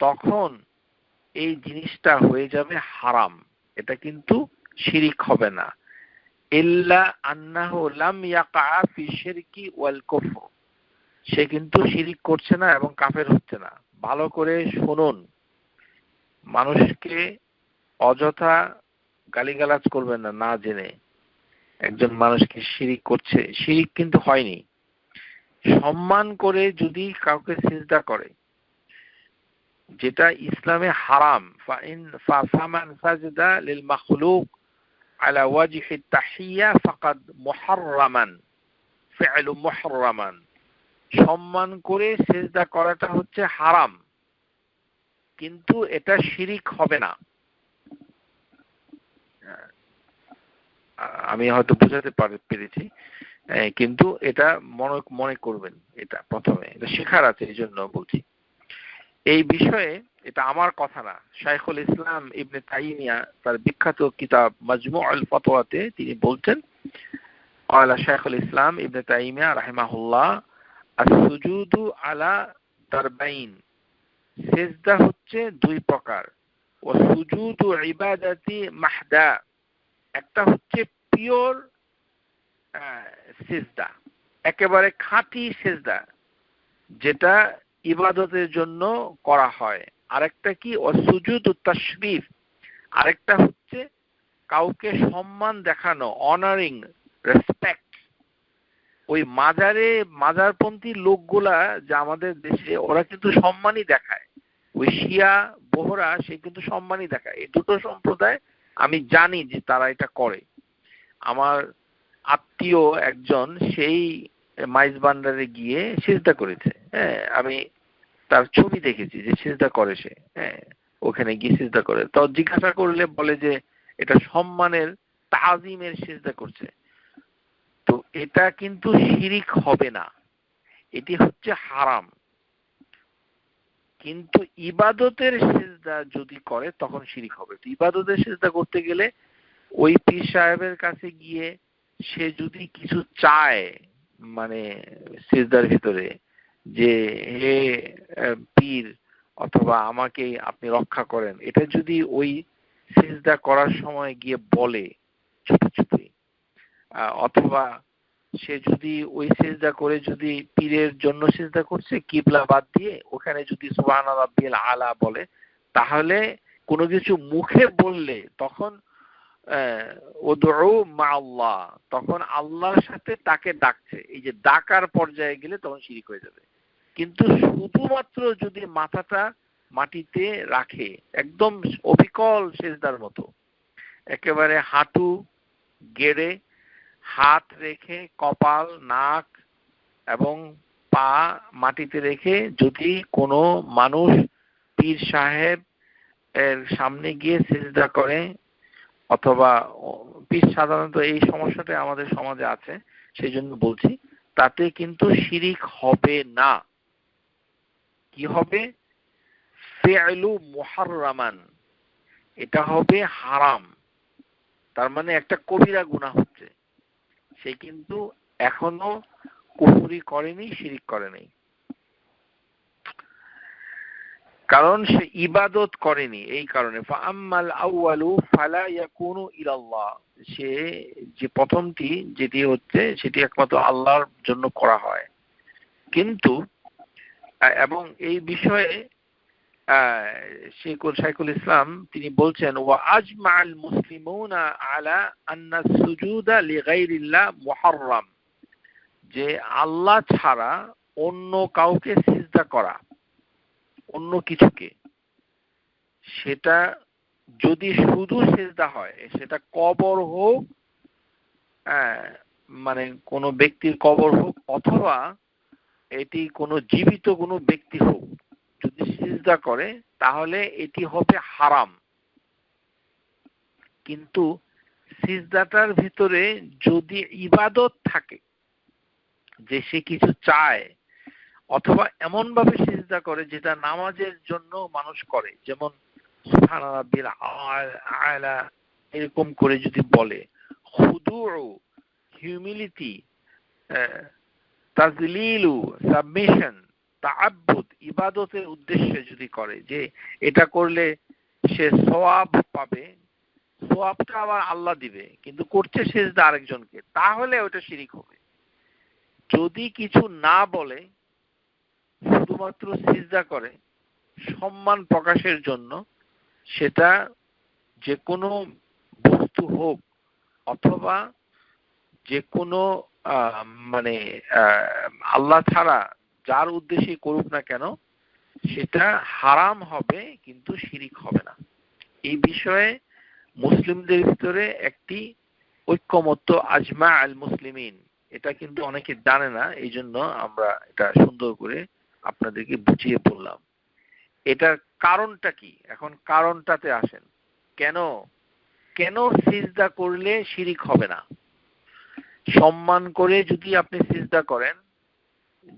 তখন এই জিনিসটা হয়ে যাবে হারাম, এটা কিন্তু শিরিক হবে না। ইল্লা আন্নাহু লাম ইয়াকা ফি শিরকি ওয়াল কুফর, সে কিন্তু শিরিক করছে না এবং কাফের হচ্ছে না। ভালো করে শুনুন, মানুষকে অযথা গালিগালাজ করবেন না, না জেনে। একজন মানুষকে শিরিক করছে, শিরিক কিন্তু হয়নি। সম্মান করে যদি কাউকে সিজদা করে, যেটা ইসলামে হারাম, ফামান সাজদা লিল মাখলুক আলা ওয়াজহি তাহিয়া ফাকাদ মুহাররামান, ফি'লু মুহাররামান, সম্মান করে সিজদা করাটা হচ্ছে হারাম, কিন্তু এটা শিরিক হবে না। আমি হয়তো বোঝাতে পেরেছি, কিন্তু এটা মনে করবেন, এটা প্রথমে এটা শেখার আছে, এই জন্য বলছি। এই বিষয়ে এটা আমার কথা না, শাইখুল ইসলাম ইবনে তাইমিয়া তার বিখ্যাত কিতাব মাজমুউল ফাতওয়াতে তিনি বলছেন, ক্বালা শাইখুল ইসলাম ইবনে তাইমিয়া রাহিমাহুল্লাহ, আস-সুজুদু আলা দারবাইন, সিজদা হচ্ছে দুই প্রকার। ওয়া সুজুদু ইবাদাতি মাহদা, একটা হচ্ছে পিওর সিজদা, একেবারে খাঁটি সিজদা, যেটা ইবাদতের জন্য করা হয়। আরেকটা কি সুজুদুত তাশরিফ, আরেকটা হচ্ছে কাউকে সম্মান দেখানো, অনারিং, রেসপেক্ট। ওই মাজারপন্থী লোকগুলা যে আমাদের দেশে, ওরা কিন্তু সম্মানই দেখায়। ওই শিয়া বহরা সে কিন্তু সম্মানই দেখায়। এই দুটো সম্প্রদায় আমি জানি যে তারা এটা করে। আমার আত্মীয় একজন সেই মাইজ বান্ডারে গিয়ে সিজদা করেছে, হ্যাঁ, আমি তার ছবি দেখেছি যে সিজদা করে সে, হ্যাঁ, ওখানে গিয়ে সিজদা করে। তো জিজ্ঞাসা করলে বলে যে এটা সম্মানের, তাজিমের সিজদা করছে। তো এটা কিন্তু শিরিক হবে না, এটি হচ্ছে হারাম। কিন্তু ইবাদতের সিজদা যদি করে তখন শিরিক হবে। তো ইবাদতের সিজদা করতে গেলে ওই পীর সাহেবের কাছে গিয়ে সে যদি কিছু চায়, মানে সিজদার ভিতরে যে হে পীর অথবা আমাকে আপনি রক্ষা করেন, এটা যদি ওই সিজদা করার সময় গিয়ে বলে চুপি চুপি, অথবা সে যদি ওই সিজদা করে যদি পীরের জন্য সিজদা করছে কিবলা বাদ দিয়ে, ওখানে যদি সুবহান রাব্বিল আলা বলে, তাহলে কোনো কিছু মুখে বললে তখন উদউ মাআল্লাহ, তখন আল্লাহর সাথে তাকে ডাকছে। এই যে ডাকার পর্যায়ে গেলে তখন শিরিক হয়ে যাবে। কিন্তু শুধুমাত্র যদি মাথাটা মাটিতে রাখে, একদম অবিকল সেজদার মতো, একেবারে হাঁটু গেড়ে হাত রেখে কপাল, নাক এবং পা মাটিতে রেখে যদি কোনো মানুষ পীর সাহেব এর সামনে গিয়ে সিজদা করে, অথবা পীর, সাধারণত এই সমস্যাটা আমাদের সমাজে আছে সেই জন্য বলছি, তাতে কিন্তু শিরিক হবে না। কি হবে? ফি'লু মুহাররামান, এটা হবে হারাম। তার মানে একটা কবিরা গুনাহ হচ্ছে। সে কিন্তু এখনো কুফরি করেনি, শিরিক করেনি, কারণ সে ইবাদত করেনি। এই কারণে ফাআম্মাল আউয়ালু ফালা ইয়াকুনু ইলাল্লাহ, সে যে প্রথমটি যেটি হচ্ছে সেটি একমাত্র আল্লাহর জন্য করা হয়। কিন্তু এবং এই বিষয়ে শাইখুল ইসলাম তিনি বলছেন, ওয়া আজমাআল মুসলিমুনা আলা আন্না সুজুদা লিগাইরিল্লাহ মুহাররাম, যে আল্লাহ ছাড়া অন্য কাউকে সিজদা করা, অন্য কিছুকে, সেটা যদি শুধু সিজদা হয়, সেটা কবর হোক, মানে কোনো ব্যক্তির কবর হোক, অথবা এটি কোনো জীবিত কোনো ব্যক্তি হোক, যদি সিজদা করে তাহলে এটি হবে হারাম। কিন্তু সিজদাটার ভিতরে যদি ইবাদত থাকে, যে সে কিছু চায়, অথবা এমন ভাবে সিজদা করে যেটা নামাজের জন্য মানুষ করে, যেমন সুবহান রাব্বিল আলা এরকম করে যদি বলে, খুদুউ হিউমিলিটি, তাজলিলু সাবমিশন, তাআব্বুদ ইবাদতের উদ্দেশ্যে যদি করে, যে এটা করলে সে সওয়াব পাবে, সওয়াবটা আবার আল্লাহ দিবে, কিন্তু করছে সিজদা আরেকজনকে, তাহলে ওটা শিরিক হবে। যদি কিছু না বলে, শুধুমাত্র সিজদা করে সম্মান প্রকাশের জন্য, সেটা যে কোনো বস্তু হোক, অথবা যে কোনো মানে আল্লাহ ছাড়া যার উদ্দেশ্যে করুক না কেন, সেটা হারাম হবে, কিন্তু শিরিক হবে না। এই বিষয়ে মুসলিমদের ভিতরে একটি ঐক্যমত্য, আজমা আল মুসলিমিন, এটা কিন্তু অনেকে জানে না, এই জন্য আমরা এটা সুন্দর করে আপনাদেরকে বুঝিয়ে বললাম। এটার কারণটা কি? এখন কারণটাতে আসেন। কেন কেন সিজদা করলে শিরিক হবে না? সম্মান করে যদি আপনি সিজদা করেন,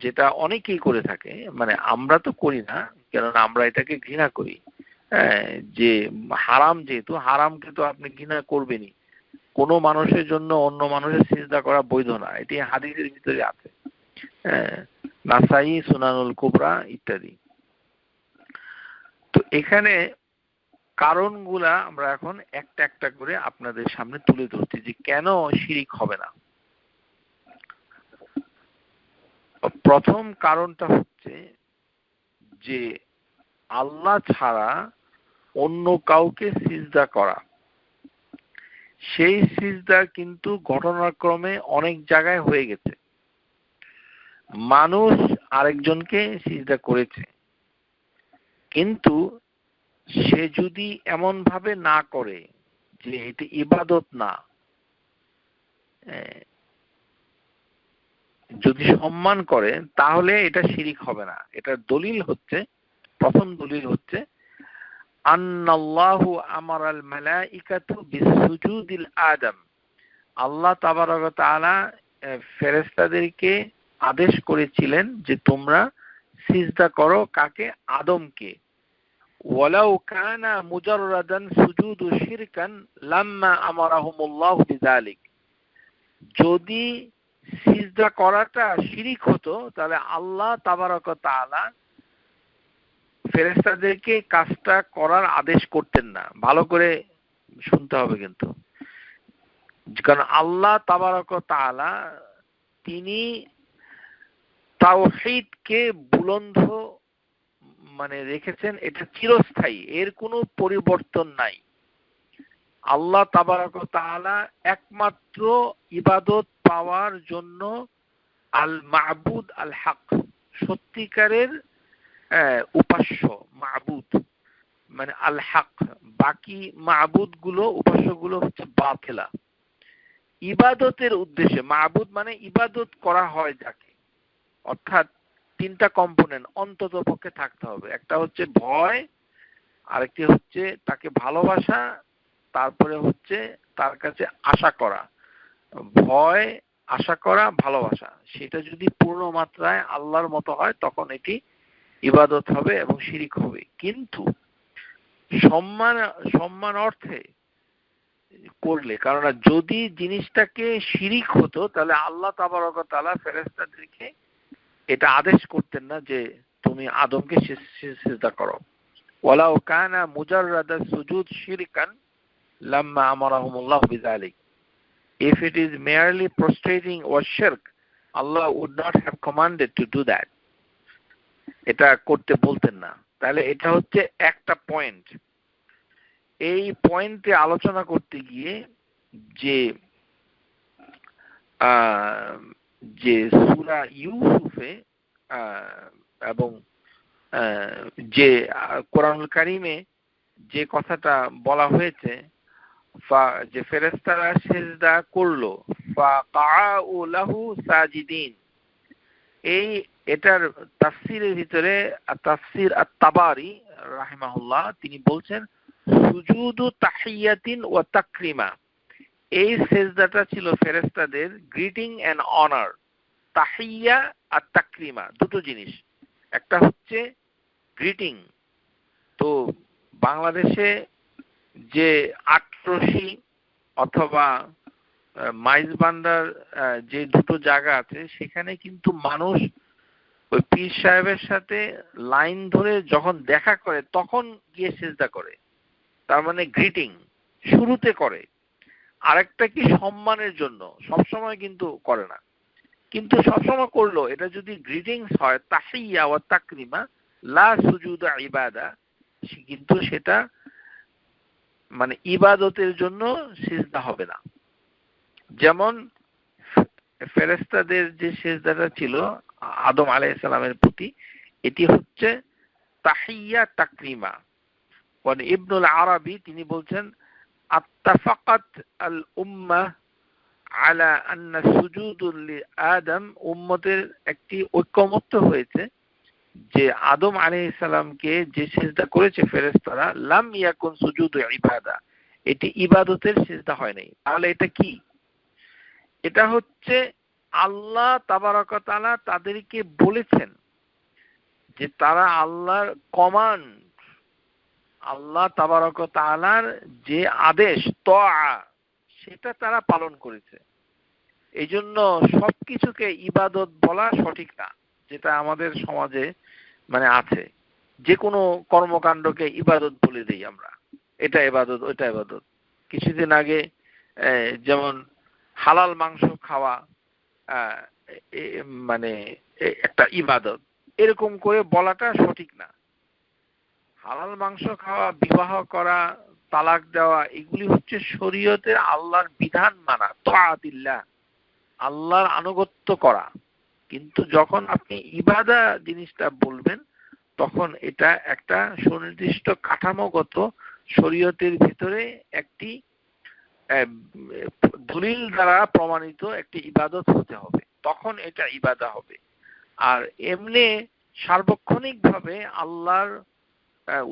যেটা অনেকেই করে থাকে, মানে আমরা তো করি না, কেননা আমরা এটাকে ঘৃণা করি, যে হারাম, যেহেতু হারামকে তো আপনি ঘৃণা করবেনই। কোনো মানুষের জন্য অন্য মানুষের সিজদা করা বৈধ না, এটি হাদিসের ভিতরে আছে, নাসাই, সুনানুল কুবরা ইত্যাদি। তো এখানে কারণগুলা আমরা এখন একটা একটা করে আপনাদের সামনে তুলে ধরছি, যে কেন শিরিক হবে না। প্রথম কারণটা হচ্ছে যে আল্লাহ ছাড়া অন্য কাউকে সিজদা করা, সেই সিজদা কিন্তু ঘটনাক্রমে অনেক জায়গায় হয়ে গেছে। মানুষ আরেকজনকে সিজদা করেছে, কিন্তু সে যদি এমন ভাবে না করে যে এটি ইবাদত না, যদি সম্মান করে, তাহলে এটা শিরিক হবে না। এটার দলিল হচ্ছে, প্রথম দলিল হচ্ছে আন্নাল্লাহু আমারাল মালাইকাতু বিসুজুদিল আদম, আল্লাহ তাবারক ওয়া তাআলা ফেরেশতাদেরকে আদেশ করেছিলেন যে তোমরা সিজদা করো, কাকে? আদমকে। ওয়ালাউ কানা মুজাররাদান সুজুদু শিরকান লাম্মা আমারাহুমুল্লাহু বিযালিক, যদি সিজদা করাটা শিরিক হতো, তাহলে আল্লাহ তাবারক ওয়া তাআলা ফেরেশতাদেরকে কাজটা করার আদেশ করতেন না। ভালো করে শুনতে হবে কিন্তু, কারণ আল্লাহ তাবারক ওয়া তাআলা তিনি তাওহীদকে বুলন্দ মানে রেখেছেন, এটা চিরস্থায়ী, এর কোনো পরিবর্তন নাই। আল্লাহ তাবারক ওয়া তাআলা একমাত্র ইবাদত পাওয়ার জন্য আল মাবুদ আল হক, সত্যিকারের উপাস্য মাবুদ মানে আল হক, বাকি মাবুদ গুলো উপাস্য গুলো হচ্ছে বাতিলা। ইবাদতের উদ্দেশ্যে মাবুদ মানে ইবাদত করা হয় যাকে, অর্থাৎ তিনটা কম্পোনেন্ট অন্তত পক্ষে থাকতে হবে। একটা হচ্ছে ভয়, আরেকটি হচ্ছে তাকে ভালোবাসা, তারপরে হচ্ছে তার কাছে আশা করা। ভয়, আশা করা, ভালোবাসা, সেটা যদি পূর্ণ মাত্রায় আল্লাহর মতো হয় তখন এটি ইবাদত হবে এবং শিরিক হবে। কিন্তু সম্মান সম্মান অর্থে করলে, কারণ যদি জিনিসটাকে শিরিক হতো তাহলে আল্লাহ তাবারক ওয়া তাআলা ফেরেশতাদেরকে এটা আদেশ করতেন না যে তুমি আদমকে সিজদা করো। ওয়ালাউ কানা মুজাররাদা সুজুদ শিরকান লাম্মা আমারাহুমুল্লাহ বিযালিক। If it is merely prostrating was shirk, Allah would not have commanded to do that. এটা করতে বলতেন না। তাহলে এটা হচ্ছে একটা পয়েন্ট। এই পয়েন্টে আলোচনা করতে গিয়ে যে যে সূরা ইউসুফে এবং যে কোরআনুল কারীমে যে কথাটা বলা হয়েছে যে ফেরেশতারা সিজদা করলো ফাকাউ লাহু সাজিদিন, এটার তাফসীরের ভিতরে তাফসীর আত-তাবারি রাহিমাহুল্লাহ তিনি বলছেন সুজুদু তাহিয়াতিন ওয়া তাকরিমা। এই সিজদাটা ছিল ফেরেশতাদের গ্রিটিং এন্ড অনার। তাহিয়া আর তাকরিমা দুটো জিনিস। একটা হচ্ছে গ্রিটিং, তো বাংলাদেশে যে আটরশি অথবা মাইজবান্ডার যে দুটো জায়গা আছে সেখানে কিন্তু মানুষ ওই পীর সাহেবের সাথে লাইন ধরে যখন দেখা করে তখন গিয়ে সিজদা করে, তার মানে গ্রিটিং শুরুতে করে। আরেকটা কি সম্মানের জন্য, সবসময় কিন্তু করে না, কিন্তু সবসময় করলো এটা যদি গ্রিটিংস হয় তাহিয়া ওয়া তাকরিমা লা সুজুদা ইবাদা, কিন্তু সেটা মানে ইবাদতের জন্য সিজদা হবে না। যেমন ফেরেশতাদের যে সিজদাটা ছিল আদম আলাইহিস সালামের প্রতি, এটি হচ্ছে তাহিয়া তাকরিমা। ইবনুল আরাবী তিনি বলছেন আত্তাফাকাত আল উম্মাহ আলা আন্না সুজুদুল লিআদম, উম্মতের একটি ঐকমত্য হয়েছে যে আদম আলাইহিস সালামকে যে সিজদা করেছে ফেরেশতারা লাম ইয়াকুন সুজুদু ইবাদা, এটি ইবাদতের সিজদা হয় নাই। তাহলে এটা কি? এটা হচ্ছে আল্লাহ তাবারক ওয়া তাআলা তাদেরকে বলেছেন যে তারা আল্লাহর কমান্ড, আল্লাহ তাবারক ওয়া তাআলার যে আদেশ তাআ সেটা তারা পালন করেছে। এই জন্য সবকিছুকে ইবাদত বলা সঠিক না, যেটা আমাদের সমাজে মানে আছে। যে কোনো কর্মকাণ্ডকে ইবাদত বলে দিই আমরা, এটা ইবাদত ওইটা ইবাদত। কিছুদিন আগে যেমন হালাল মাংস খাওয়া মানে একটা ইবাদত, এরকম করে বলাটা সঠিক না। হালাল মাংস খাওয়া, বিবাহ করা, তালাক দেওয়া, এগুলি হচ্ছে শরীয়তের আল্লাহর বিধান মানা, তাআতিল্লাহ, আল্লাহর আনুগত্য করা। কিন্তু যখন আপনি ইবাদা জিনিসটা বলবেন তখন এটা একটা সুনির্দিষ্ট কাঠামোগত শরীয়তের ভিতরে একটি দলিল দ্বারা প্রমাণিত একটি ইবাদত হতে হবে, তখন এটা ইবাদা হবে। আর এমনি সার্বক্ষণিকভাবে আল্লাহর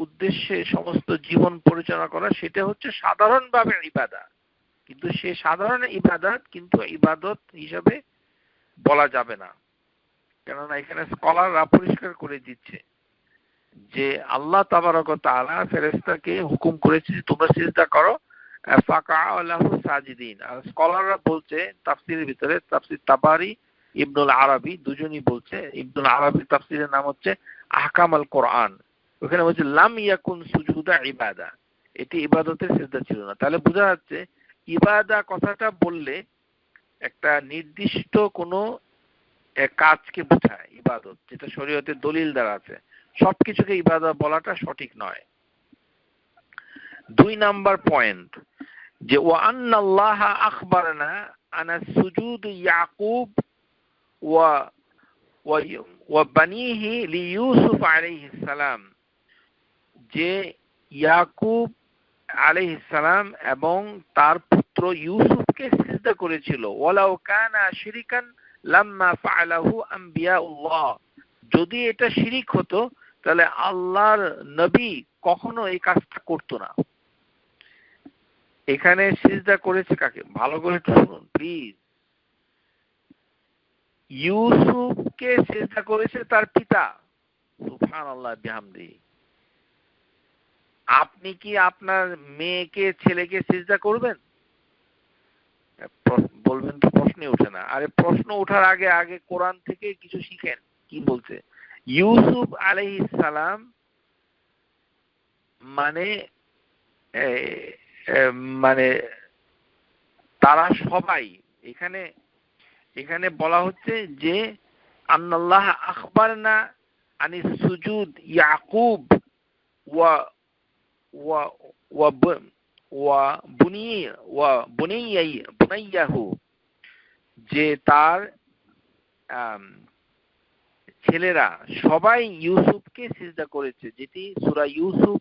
উদ্দেশ্যে সমস্ত জীবন পরিচালনা করা, সেটা হচ্ছে সাধারণভাবে ইবাদা। কিন্তু সে সাধারণ ইবাদত কিন্তু ইবাদত হিসাবে বলা যাবে না, কেননা এখানে স্কলাররা পরিষ্কার করে দিচ্ছে যে আল্লাহ তাবারক ওয়া তাআলা ফেরেশতাকে হুকুম করেছে তোমরা সিজদা করো, ফাকাউ লাহু সাজিদিন। আর স্কলাররা বলছে তাফসীরের ভিতরে, তাফসীর তাবারি, ইবনুল আরাবী দুজনই বলছে, ইবনুল আরাবীর তাফসীরের নাম হচ্ছে আহকামুল কোরআন, ওখানে বলছে লাম ইয়াকুন সুজুদা ইবাদা, এটি ইবাদতের সিজদা ছিল না। তাহলে বোঝা যাচ্ছে ইবাদা কথাটা বললে একটা নির্দিষ্ট কোনো কাজকে বোঝায় ইবাদত, যেটা শরীয়তের দলিল দ্বারা আছে। সবকিছুকে ইবাদত বলাটা সঠিক নয়। 2 নাম্বার পয়েন্ট, যে ওয়া আন্নাল্লাহা আখবারনা আনা সুজুদ ইয়াকুব ওয়া ওয়া বানিহি লিইউসুফ আলাইহিস সালাম, যে ইয়াকুব আলাইহিস সালাম এবং তার পুত্র ইউসুফকে সিজদা করেছিল। ওয়ালাউ কানা শিরকান লাম্মা ফাআলাহু আম্বিয়াউল্লাহ, যদি এটা শিরিক হতো তাহলে আল্লাহর নবী কখনো এই কাজটা করতো না। এখানে সিজদা করেছে কাকে? ভালো করে একটু শুনুন প্লিজ। ইউসুফকে সিজদা করেছে তার পিতা। সুবহানাল্লাহ বিহামদি। আপনি কি আপনার মেয়েকে ছেলেকে সিজদা করবেন? বলবেন তো প্রশ্নই ওঠে না। আরে প্রশ্ন ওঠার আগে আগে কোরআন থেকে কিছু শিখেন। কি বলছে? ইউসুফ আলাইহিস সালাম মানে মানে তারা সবাই, এখানে এখানে বলা হচ্ছে যে আন্নাল্লাহ আখবারনা আনিস সুজুদ ইয়াকুব ওয়া ওয়া ওয়া বুনাইয়াহু, যে তার ছেলেরা সবাই ইউসুফকে সিজদা করেছে, যেটি সূরা ইউসুফ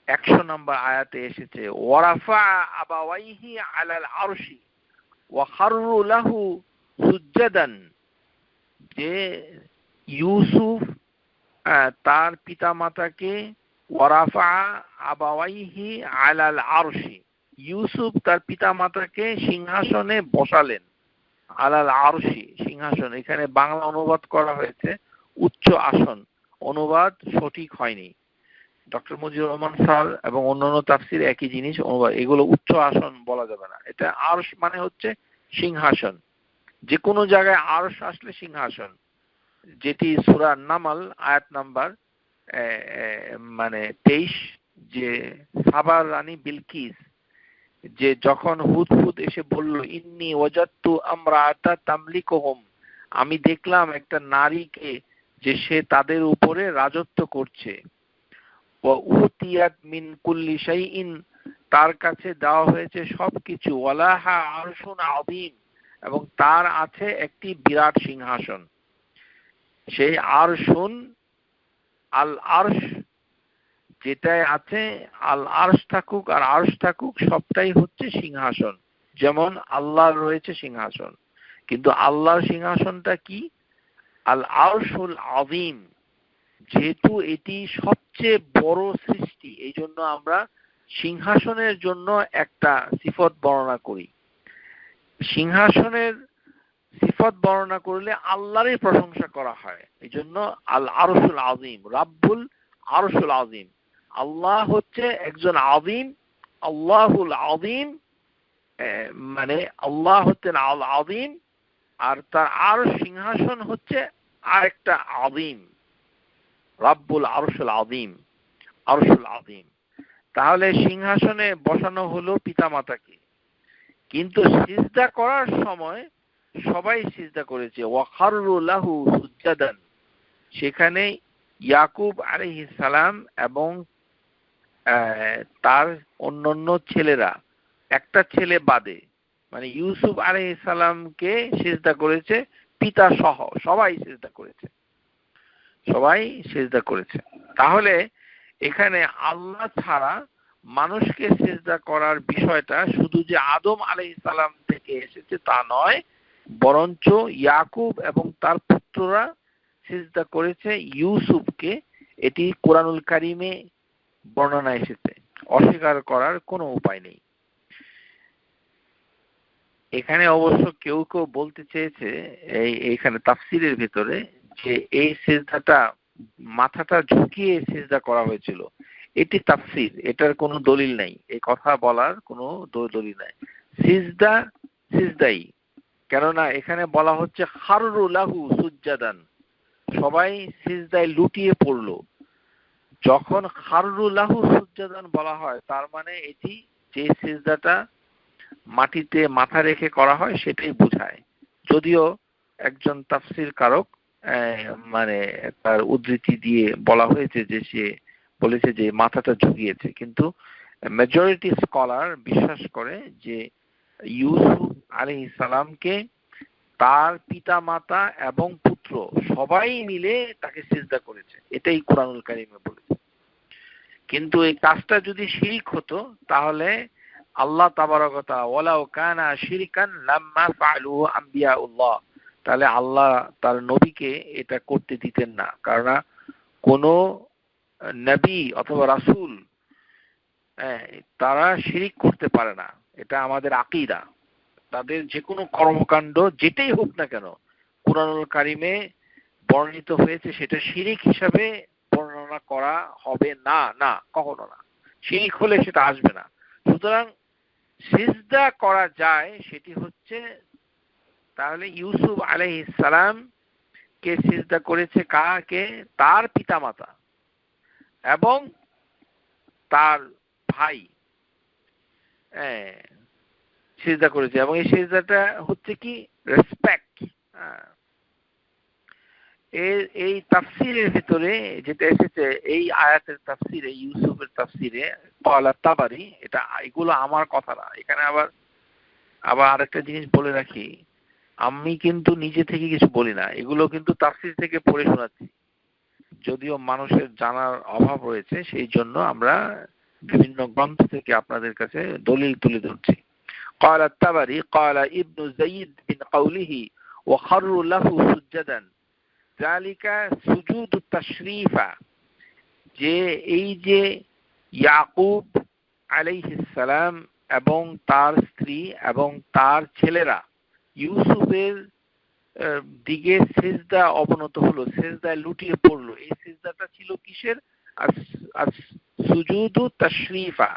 100 নম্বর আয়াতে এসেছে। ওয়ারাফা আবাওয়াইহি আলাল আরশি ওয়া খাররু লাহু সুজদান, যে ইউসুফ তার পিতামাতাকে, ওয়ারাফা আবাওয়াইহি আলাল আরশি, ইউসুফ তার পিতামাতাকে সিংহাসনে বসালেন। আলাল আরশি সিংহাসন, এখানে বাংলা অনুবাদ করা হয়েছে উচ্চ আসন, অনুবাদ সঠিক হয়নি। ডক্টর মুজিবুর রহমান স্যার এবং অন্যান্য তাফসির একই জিনিস অনুবাদ, এগুলো উচ্চ আসন বলা যাবে না। এটা আরশ মানে হচ্ছে সিংহাসন, যে কোনো জায়গায় আরশ আসলে সিংহাসন, যেটি সূরা নামল আয়াত নাম্বার 23, যে সাবার রানী বিলকিস যে যখন হুদহুদ এসে বলল ইন্নী ওয়াজাদতু আমরাআতা তামলিকুহুম, আমি দেখলাম একটা নারীকে যে সে তাদের উপরে রাজত্ব করছে। ওয়া উতিয়াত মিন কুল্লি শাইইন, তার কাছে দেওয়া হয়েছে সবকিছু। ওয়ালাহা আরশুন আযীম, এবং তার আছে একটি বিরাট সিংহাসন। সেই আরশুন, আল আরশ যেটাই আছে, আল আরশ থাকুক আর আরশ থাকুক, সবটাই হচ্ছে সিংহাসন। যেমন আল্লাহর রয়েছে সিংহাসন, কিন্তু আল্লাহর সিংহাসনটা কি? আল আরশুল আযীম, যেহেতু এটি সবচেয়ে বড় সৃষ্টি, এই জন্য আমরা সিংহাসনের জন্য একটা সিফত বর্ণনা করি। সিংহাসনের সিফত বর্ণনা করলে আল্লাহরই প্রশংসা করা হয়, এই জন্য আল আরশুল আযীম, রাব্বুল আরশুল আযীম, আল্লাহ হচ্ছে একজন আযীম। আল্লাহুল আযীম মানে আল্লাহ হচ্ছেন আল আযীম, আর তার আরশ সিংহাসন হচ্ছে আরেকটা আযীম, রাব্বুল আরশুল আযীম, আরশুল আযীম। তাহলে সিংহাসনে বসানো হলো পিতামাতাকে, কিন্তু সিজদা করার সময় সবাই সিজদা করেছে। ওয়া খাররু লাহু সুজদান, সেখানে ইয়াকুব আলাইহিস সালাম এবং তার অন্যান্য ছেলেরা, একটা ছেলে বাদে, মানে ইউসুফ আলাইহিস সালামকে সিজদা করেছে পিতা সহ, সবাই সিজদা করেছে, সবাই সিজদা করেছে। তাহলে এখানে আল্লাহ ছাড়া মানুষকে সিজদা করার বিষয়টা শুধু যে আদম আলাইহিস সালাম থেকে এসেছে তা নয়, বরঞ্চ ইয়াকুব এবং তার পুত্ররা সিজদা করেছে ইউসুফকে। এটি কোরআনুল কারীমে বর্ণনা এসেছে, অস্বীকার করার কোনো উপায় নেই। এখানে অবশ্য কেউ কেউ বলতে চেয়েছে এইখানে তাফসিরের ভিতরে যে এই সিজদাটা মাথাটা ঝুঁকিয়ে সিজদা করা হয়েছিল, এটি তাফসির, এটার কোনো দলিল নাই, এই কথা বলার কোনো দলিল নাই। সিজদা সিজদাই, কেননা এখানে বলা হচ্ছে খাররু লাহু সুজদান, সবাই সিজদায় লুটিয়ে পড়লো। যখন খাররু লাহু সুজদান বলা হয়, তার মানে এটি যে সিজদাটা মাটিতে মাথা রেখে করা হয় সেটাই বোঝায়। যদিও একজন তাফসির কারক মানে তার উদ্ধৃতি দিয়ে বলা হয়েছে যে সে বলেছে যে মাথাটা ঝুঁকিয়েছে, কিন্তু মেজরিটি স্কলার বিশ্বাস করে যে ইউসুফ আলাইহিস সালামকে তার পিতামাতা এবং পুত্র সবাই মিলে তাকে সিজদা করেছে, এটাই কুরআনুল কারীমে বলেছে। কিন্তু এই কাজটা যদি শিরক হতো তাহলে আল্লাহ তাবারক ওয়া তাআলা ওয়ালাউ কানা শিরকান লাম্মা ফাআলুহু আম্বিয়াউল্লাহ, তাহলে আল্লাহ তার নবীকে এটা করতে দিতেন না। কারণ কোন নবী অথবা রাসূল তারা শিরক করতে পারে না, এটা আমাদের আকীদা। তাদের যে কোনো কর্মকাণ্ড যেটাই হোক না কেন কুরআনুল কারীমে বর্ণিত হয়েছে সেটা শিরক হিসাবে বর্ণনা করা হবে না, না কখনো না। শিরক হলে সেটা আসবে না। সুতরাং সিজদা করা যায়, সেটি হচ্ছে তাহলে ইউসুফ আলাইহিস সালাম কে সিজদা করেছে কাকে? তার পিতামাতা এবং তার ভাই সিজদা করেছে, এবং এই সিজদাটা হচ্ছে কি রেসপেক্ট। এই তাফসিরের ভিতরে যেটা এসেছে এই আয়াতের তাফসিরে, ইউসুফের তাফসিরে ক্বালা তাবারি, এটা এগুলো আমার কথা না। এখানে আবার আরেকটা জিনিস বলে রাখি, আমি কিন্তু নিজে থেকে কিছু বলি না, এগুলো কিন্তু তাফসির থেকে পড়ে শোনাচ্ছি। যদিও মানুষের জানার অভাব রয়েছে, সেই জন্য আমরা বিভিন্ন গ্রন্থ থেকে আপনাদের কাছে দলিল তুলে ধরছি। قال الطبري قال ابن زيد من قوله وخروا له سجدا ذلك سجود التشريف, যে এই যে ইয়াকুব আলাইহিস সালাম এবং তার স্ত্রী এবং তার ছেলেরা ইউসুফের দিকে সিজদা অবনত হলো, সিজদায় লুটিয়ে পড়লো, এই সিজদাটা ছিল কিসের? সুজুদু Tashrifa,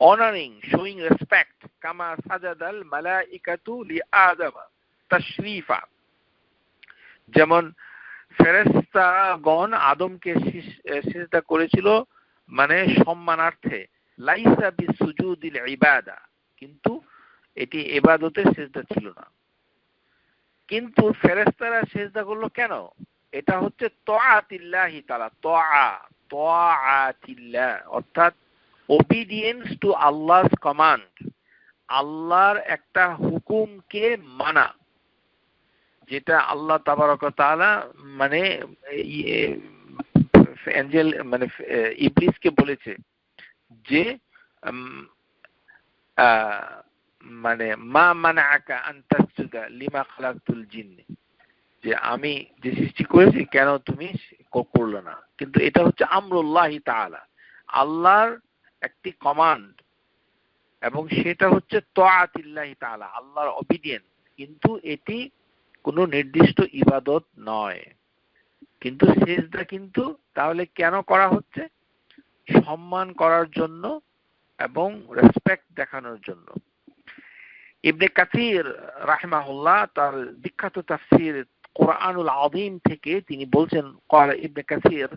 honoring, showing respect, kama sajadal malaikatu li adam tashrifa, যেমন ফেরেশতাগণ আদমকে সিজদা করেছিল মানে সম্মানার্থে, লাইসা বিসুজুদিল ইবাদা, কিন্তু এটি ইবাদতের সিজদা ছিল না। কিন্তু ফেরেশতারা সিজদা করলো কেন? এটা হচ্ছে তাআতিল্লাহি তাআলা, তাআতিল্লাহ অর্থাৎ obedience to Allah's command, আল্লাহর একটা হুকুমকে মানা, যেটা আল্লাহ তাবারক ওয়া তাআলা মানে এঞ্জেল মানে ইবলিসকে বলেছে যে মানে মা মানাআকা আন তাসজুদা লিমা খালাকতুল জিন্নি, যে আমি যে সৃষ্টি করেছি কেন তুমি করলে না। কিন্তু এটা হচ্ছে আমরুল্লাহি তাআলা, আল্লাহর একটি কমান্ড, এবং সেটা হচ্ছে তাআতিল্লাহি তাআলা, আল্লাহর অবিডিয়েন্স, কিন্তু এটি কোনো নির্দিষ্ট ইবাদত নয়। কিন্তু সিজদা কিন্তু তাহলে কেন করা হচ্ছে? সম্মান করার জন্য এবং রেসপেক্ট দেখানোর জন্য। ইবনে কাসির রাহিমাহুল্লাহ তার বিখ্যাত তাফসীর কুরআনুল আযীম থেকে তিনি বলছেন, قال ইবনে কাসির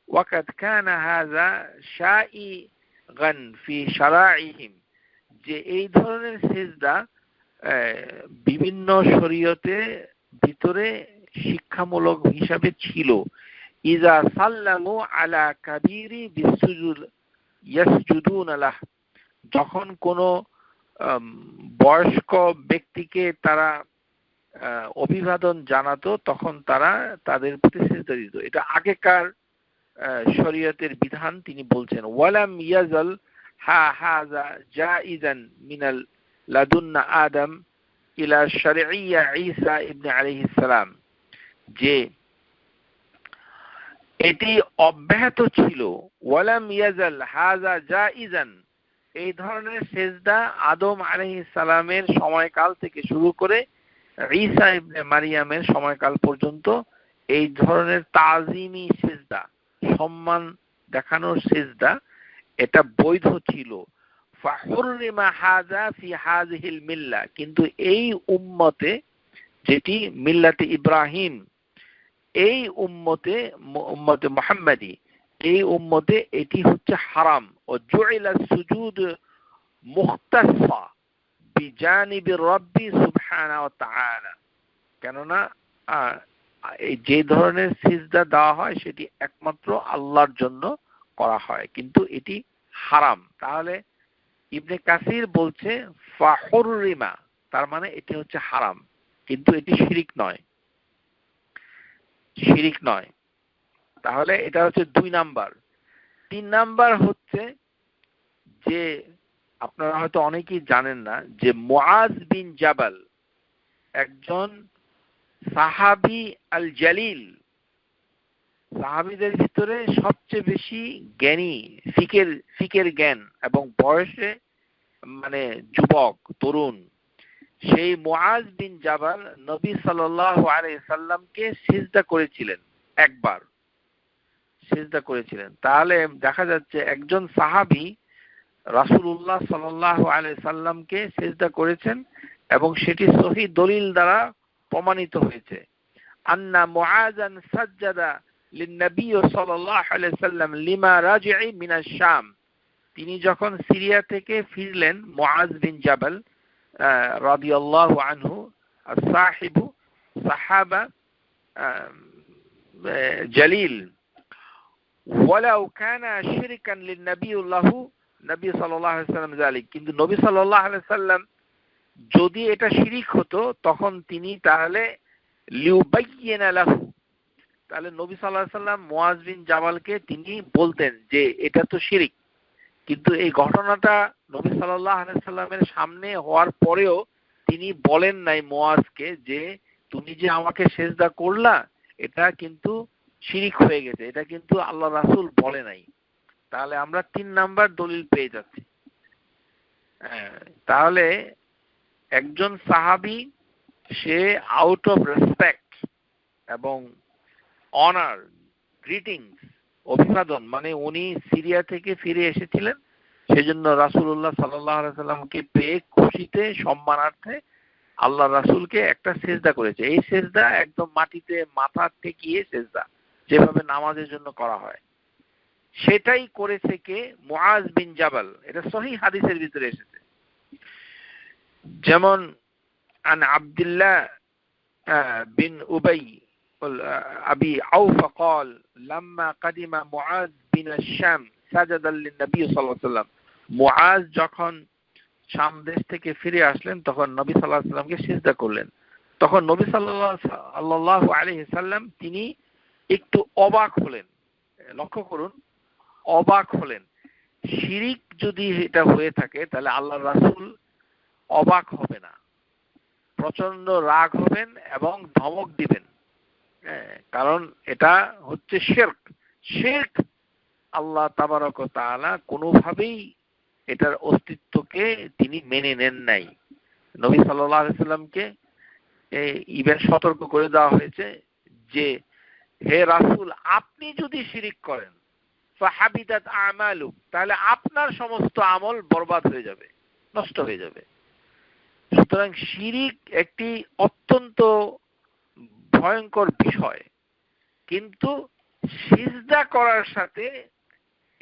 ওয়াকাদ কানা হাযা শাইগান ফি শারাইহিম, যে এই ধরনের সিজদা বিভিন্ন শরীয়তে ভিতরে শিক্ষামূলক হিসাবে ছিল। ইজা সাল্লামু আলা কাবীরি বিসুজুদ ইয়াসজুদুনা লাহ, যখন কোন বয়স্ক ব্যক্তিকে তারা অভিবাদন জানাতো তখন তারা তাদের প্রতি সিজদা দিত। এটা আগেকার শরীয়তের বিধান তিনি বলছেন। ওয়ালাম ইয়াজাল হাযা জাইজান মিনাল লাদুন্না আদম ইলা শারঈয়া ঈসা ইবনে আলাইহিস সালাম, যে এটি অব্যাহত ছিল। ওয়ালাম ইয়াজাল হাযা জাইজান, এই ধরনের সিজদা আদম আলাইহিস সালামের সময়কাল থেকে শুরু করে ঈসা ইবনে মারিয়ামের সময়কাল পর্যন্ত এই ধরনের তাজিমি সিজদা, সম্মান দেখানোর সিজদা, এটা বৈধ ছিল। ফাহুররিমা হাযা ফি হাযিহিল মিল্লাহ, কিন্তু এই উম্মতে, যেটি মিল্লাতে ইব্রাহিম, এই উম্মতে মুহাম্মাদি, এই উম্মতে এটি হচ্ছে হারাম। ও জুইলা সুজুদ মুখতাসা বিজানিবি রাব্বি সুবহানাহু ওয়া তাআলা, কেননা এই যে ধরনের সিজদা দেওয়া হয় সেটি একমাত্র আল্লাহর জন্য করা হয়, কিন্তু এটি হারাম। তাহলে ইবনে কাসির বলছে ফাহুররিমা, তার মানে এটি হচ্ছে হারাম, কিন্তু এটি শিরিক নয়, শিরিক নয়। তাহলে এটা হচ্ছে 2 নাম্বার। 3 নাম্বার হচ্ছে যে আপনারা হয়তো অনেকেই জানেন না যে মুআজ বিন জাবাল একজন সাহাবী আল জালিল, সাহাবীদের ভিতরে সবচেয়ে বেশি জ্ঞানী, ফিকের জ্ঞান এবং বয়সে মানে যুবক, তরুণ। সেই মুআজ বিন জাবাল নবী সাল্লাল্লাহু আলাইহি সাল্লামকে সিজদা করেছিলেন, একবার সিজদা করেছিলেন। তাহলে দেখা যাচ্ছে একজন সাহাবী রাসূলুল্লাহ সাল্লাল্লাহু আলাইহি সাল্লামকে সিজদা করেছেন এবং সেটি সহিহ দলিল দ্বারা প্রমাণিত হয়েছে। আন্না মুআযান সাজ্জাদা লিন-নবী সাল্লাল্লাহু আলাইহি সাল্লাম লিমা রাজি'i মিনাশ শাম। তিনি যখন সিরিয়া থেকে ফিরলেন, মুআজ বিন জাবাল রাদিয়াল্লাহু আনহু সাহিবু সাহাবা জালিল, ওয়ালাউ কানা শিরকান লিন-নবী নবী সাল্লাল্লাহু আলাইহি সাল্লাম যালিক, কিন্তু নবী সাল্লাল্লাহু আলাইহি সাল্লাম যদি এটা শিরিক হতো তখন তিনি তাহলে লিউবাইয়িনা লাহু, তাহলে নবী সাল্লাল্লাহু আলাইহি সাল্লাম মুআজ বিন জাবালকে তিনি বলতেন যে এটা তো শিরিক। কিন্তু এই ঘটনাটা নবী সাল্লাল্লাহু আলাইহি সাল্লামের সামনে হওয়ার পরেও তিনি বলেন নাই মুআজকে যে তুমি যে আমাকে সিজদা করলা এটা কিন্তু শিরিক হয়ে গেছে, এটা কিন্তু আল্লাহ রাসূল বলে নাই। তাহলে আমরা 3 নাম্বার দলিল পেয়ে যাচ্ছি। তাহলে একজন সাহাবী সে আউট অফ রেসপেক্ট এবং অনার, গ্রিটিংস, অভিবাদন, মানে উনি সিরিয়া থেকে ফিরে এসেছিলেন, সেজন্য রাসূলুল্লাহ সাল্লাল্লাহু আলাইহি সাল্লামকে পেয়ে খুশিতে সম্মানার্থে আল্লাহ রাসূলকে একটা সিজদা করেছে। এই সিজদা একদম মাটিতে মাথা ঠেকিয়ে সিজদা, যেভাবে নামাজের জন্য করা হয়, সেটাই করেছে কে? মুআজ বিন জাবাল। এটা সহিহ হাদিসের ভিতরে এসেছে। যেমন আন আব্দুল্লাহ বিন উবাই আবি আউফ قال لما قدم معاذ بن الشام سجد للنبي صلى الله عليه وسلم। মুআজ যখন শাম দেশ থেকে ফিরে আসলেন তখন নবী সাল্লাল্লাহু আলাইহি সাল্লামকে সিজদা করলেন। তখন নবী সাল্লাল্লাহু আলাইহি সাল্লাম তিনি একটু অবাক হলেন। লক্ষ্য করুন, অবাক হলেন। শিরিক যদি এটা হয়ে থাকে তাহলে আল্লাহর রাসূল অবাক হবে না, প্রচন্ড রাগ হবেন এবং ধমক দিবেন। কারণ এটা হচ্ছে শিরক। শিরক আল্লাহ তাবারক ওয়া তাআলা কোনোভাবেই এটার অস্তিত্বকে তিনি মেনে নেন নাই। নবী সাল্লাল্লাহু আলাইহি সাল্লামকে ইভেন সতর্ক করে দেওয়া হয়েছে যে হে রাসূল, আপনি যদি শিরিক করেন ফাহাবিতাত আমালুক, তাহলে আপনার সমস্ত আমল বরবাদ হয়ে যাবে, নষ্ট হয়ে যাবে। সুতরাং শিরিক একটি অত্যন্ত ভয়ঙ্কর বিষয়, কিন্তু সিজদা করার সাথে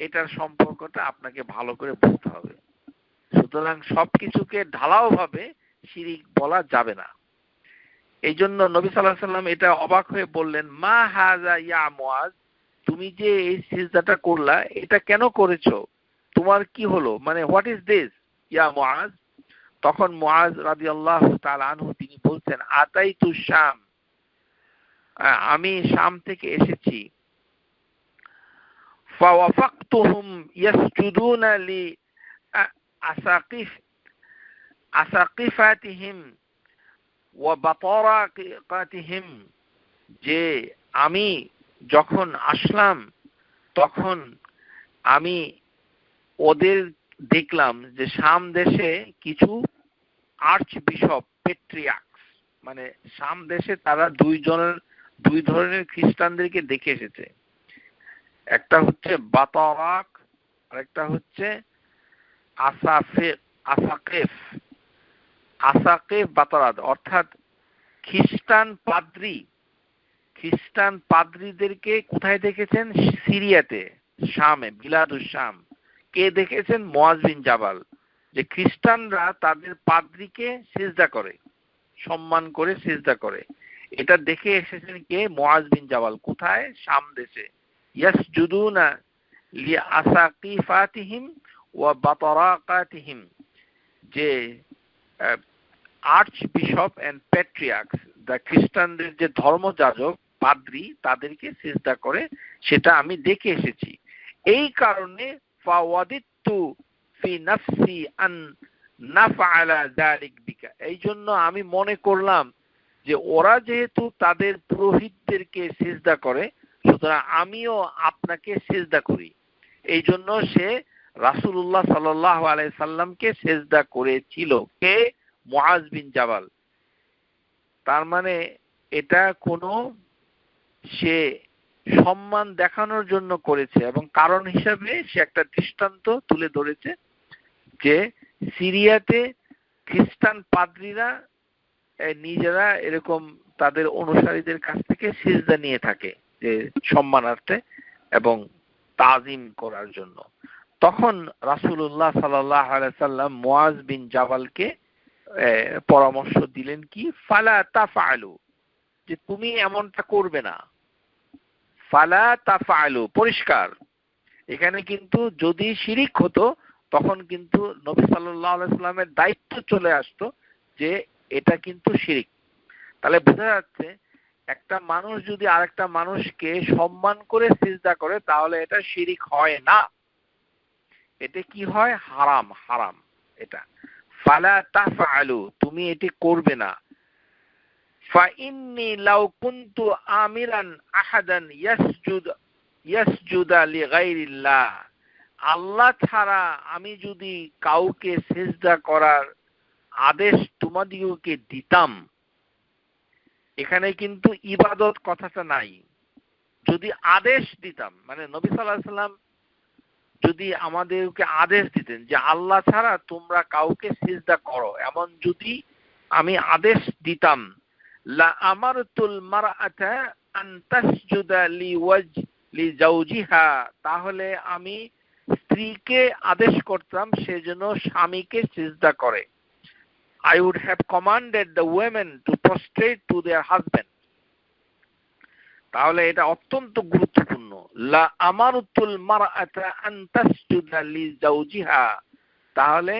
এটার সম্পর্কটা আপনাকে ভালো করে বুঝতে হবে। সুতরাং সবকিছুকে ঢালাও ভাবে শিরিক বলা যাবে না। এই জন্য নবী সাল্লাল্লাহু আলাইহি সাল্লাম এটা অবাক হয়ে বললেন, মা হাযা ইয়া মুআজ, তুমি যে এই সিজদাটা করলা এটা কেন করেছো, তোমার কি হলো, মানে হোয়াট ইজ দিস ইয়া মুআজ। তখন মুআজ রাদিয়াল্লাহু তাআলা আনহু তিনি বলছেন, আতাইতু শাম, আমি শাম থেকে এসেছি। ফাওয়াফাকতুহুম ইয়াসজুদুনা লি আসাকিফাতিহিম ওয়া বাতারাকাতিহিম, যে আমি যখন আসলাম তখন আমি ওদের দেখলাম যে শাম দেশে কিছু আর্চ বিশপ, পেট্রিয়ার্কস, মানে শাম দেশে তারা দুই ধরনের খ্রিস্টানদেরকে দেখে এসেছে। একটা হচ্ছে বাতারাক আর একটা হচ্ছে আসাকেফ বাতারাদ, অর্থাৎ খ্রিস্টান পাদ্রীদেরকে কোথায় দেখেছেন? সিরিয়াতে, শামে, বিলাদুস শাম। কে দেখেছেন? মুআজ বিন জাবাল। যে খ্রিস্টানরা তাদের পাদ্রীকে সিজদা করে, সম্মান করে সিজদা করে, এটা দেখে এসেছেন কে? মুআজ বিন জাবাল। কোথায়? শাম দেশে। ইয়াসজুদুনা লিআসাকিফাতিহিম ওয়া বাতারাকাতিহিম, যে আর্চ বিশপ এন্ড প্যাট্রিয়ার্কস, দা খ্রিস্টানদের যে ধর্মযাজক পাদ্রী তাদেরকে সিজদা করে, সেটা আমি দেখে এসেছি। এই কারণে ফাওয়াদিতু ফি নাফসি আন নাফআলা যালিক বিকা, এই জন্য আমি মনে করলাম যে ওরা যেহেতু তাদের পুরোহিতদেরকে সিজদা করে, সুতরাং আমিও আপনাকে সিজদা করি। এই জন্য সে রাসূলুল্লাহ সাল্লাল্লাহু আলাইহি সাল্লামকে সিজদা করেছিল। কে? মুআজ বিন জাবাল। তার মানে এটা কোনো সে সম্মান দেখানোর জন্য করেছে, এবং কারণ হিসাবে সে একটা দৃষ্টান্ত তুলে ধরেছে যে সিরিয়াতে খ্রিস্টান পাদ্রীরা নিজেরা এরকম তাদের অনুসারীদের কাছ থেকে সিজদা নিয়ে থাকে, যে সম্মানার্থে এবং তাজিম করার জন্য। তখন রাসূলুল্লাহ সাল্লাল্লাহু আলাইহি সাল্লাম মুআজ বিন জাবালকে পরামর্শ দিলেন কি, ফালা তাফআলু, যে তুমি এমনটা করবে না। ফালা তাফআলু পরিষ্কার। এখানে কিন্তু যদি শিরিক হতো তখন কিন্তু নবী সাল্লাল্লাহু আলাইহি সাল্লামের দায়িত্ব চলে আসতো যে এটা কিন্তু শিরিক। তাহলে বোঝা যাচ্ছে একটা মানুষ যদি আরেকটা মানুষকে সম্মান করে সিজদা করে তাহলে এটা শিরিক হয় না, এটা কি হয়? হারাম। হারাম এটা। ফালা তাফআলু, তুমি এটি করবে না। ফাইন্নী লাউ কুনতু আমিরান আহাদান ইয়াসজুদা লিগাইরিল্লাহ, আল্লাহ ছাড়া আমি যদি কাউকে সিজদা করার আদেশ তোমাদিগকে দিতাম, এখানে কিন্তু ইবাদত কথাটা নাই। যদি আদেশ দিতাম, মানে নবী সাল্লাল্লাহু আলাইহি সাল্লাম যদি আমাদেরকে আদেশ দিতেন যে আল্লাহ ছাড়া তোমরা কাউকে সিজদা করো, এমন যদি আমি আদেশ দিতাম, লা আমারতুল মারআতা আন তাসজুদা লিজাওজিহা, তাহলে আমি স্ত্রীকে আদেশ করতাম সে যেন স্বামীকে সিজদা করে। I would have commanded the women to prostrate to their husband. তাহলে এটা অত্যন্ত গুরুত্বপূর্ণ। লা আমারতুল মারআতা আন তাসজুদা লিজাওজিহা, তাহলে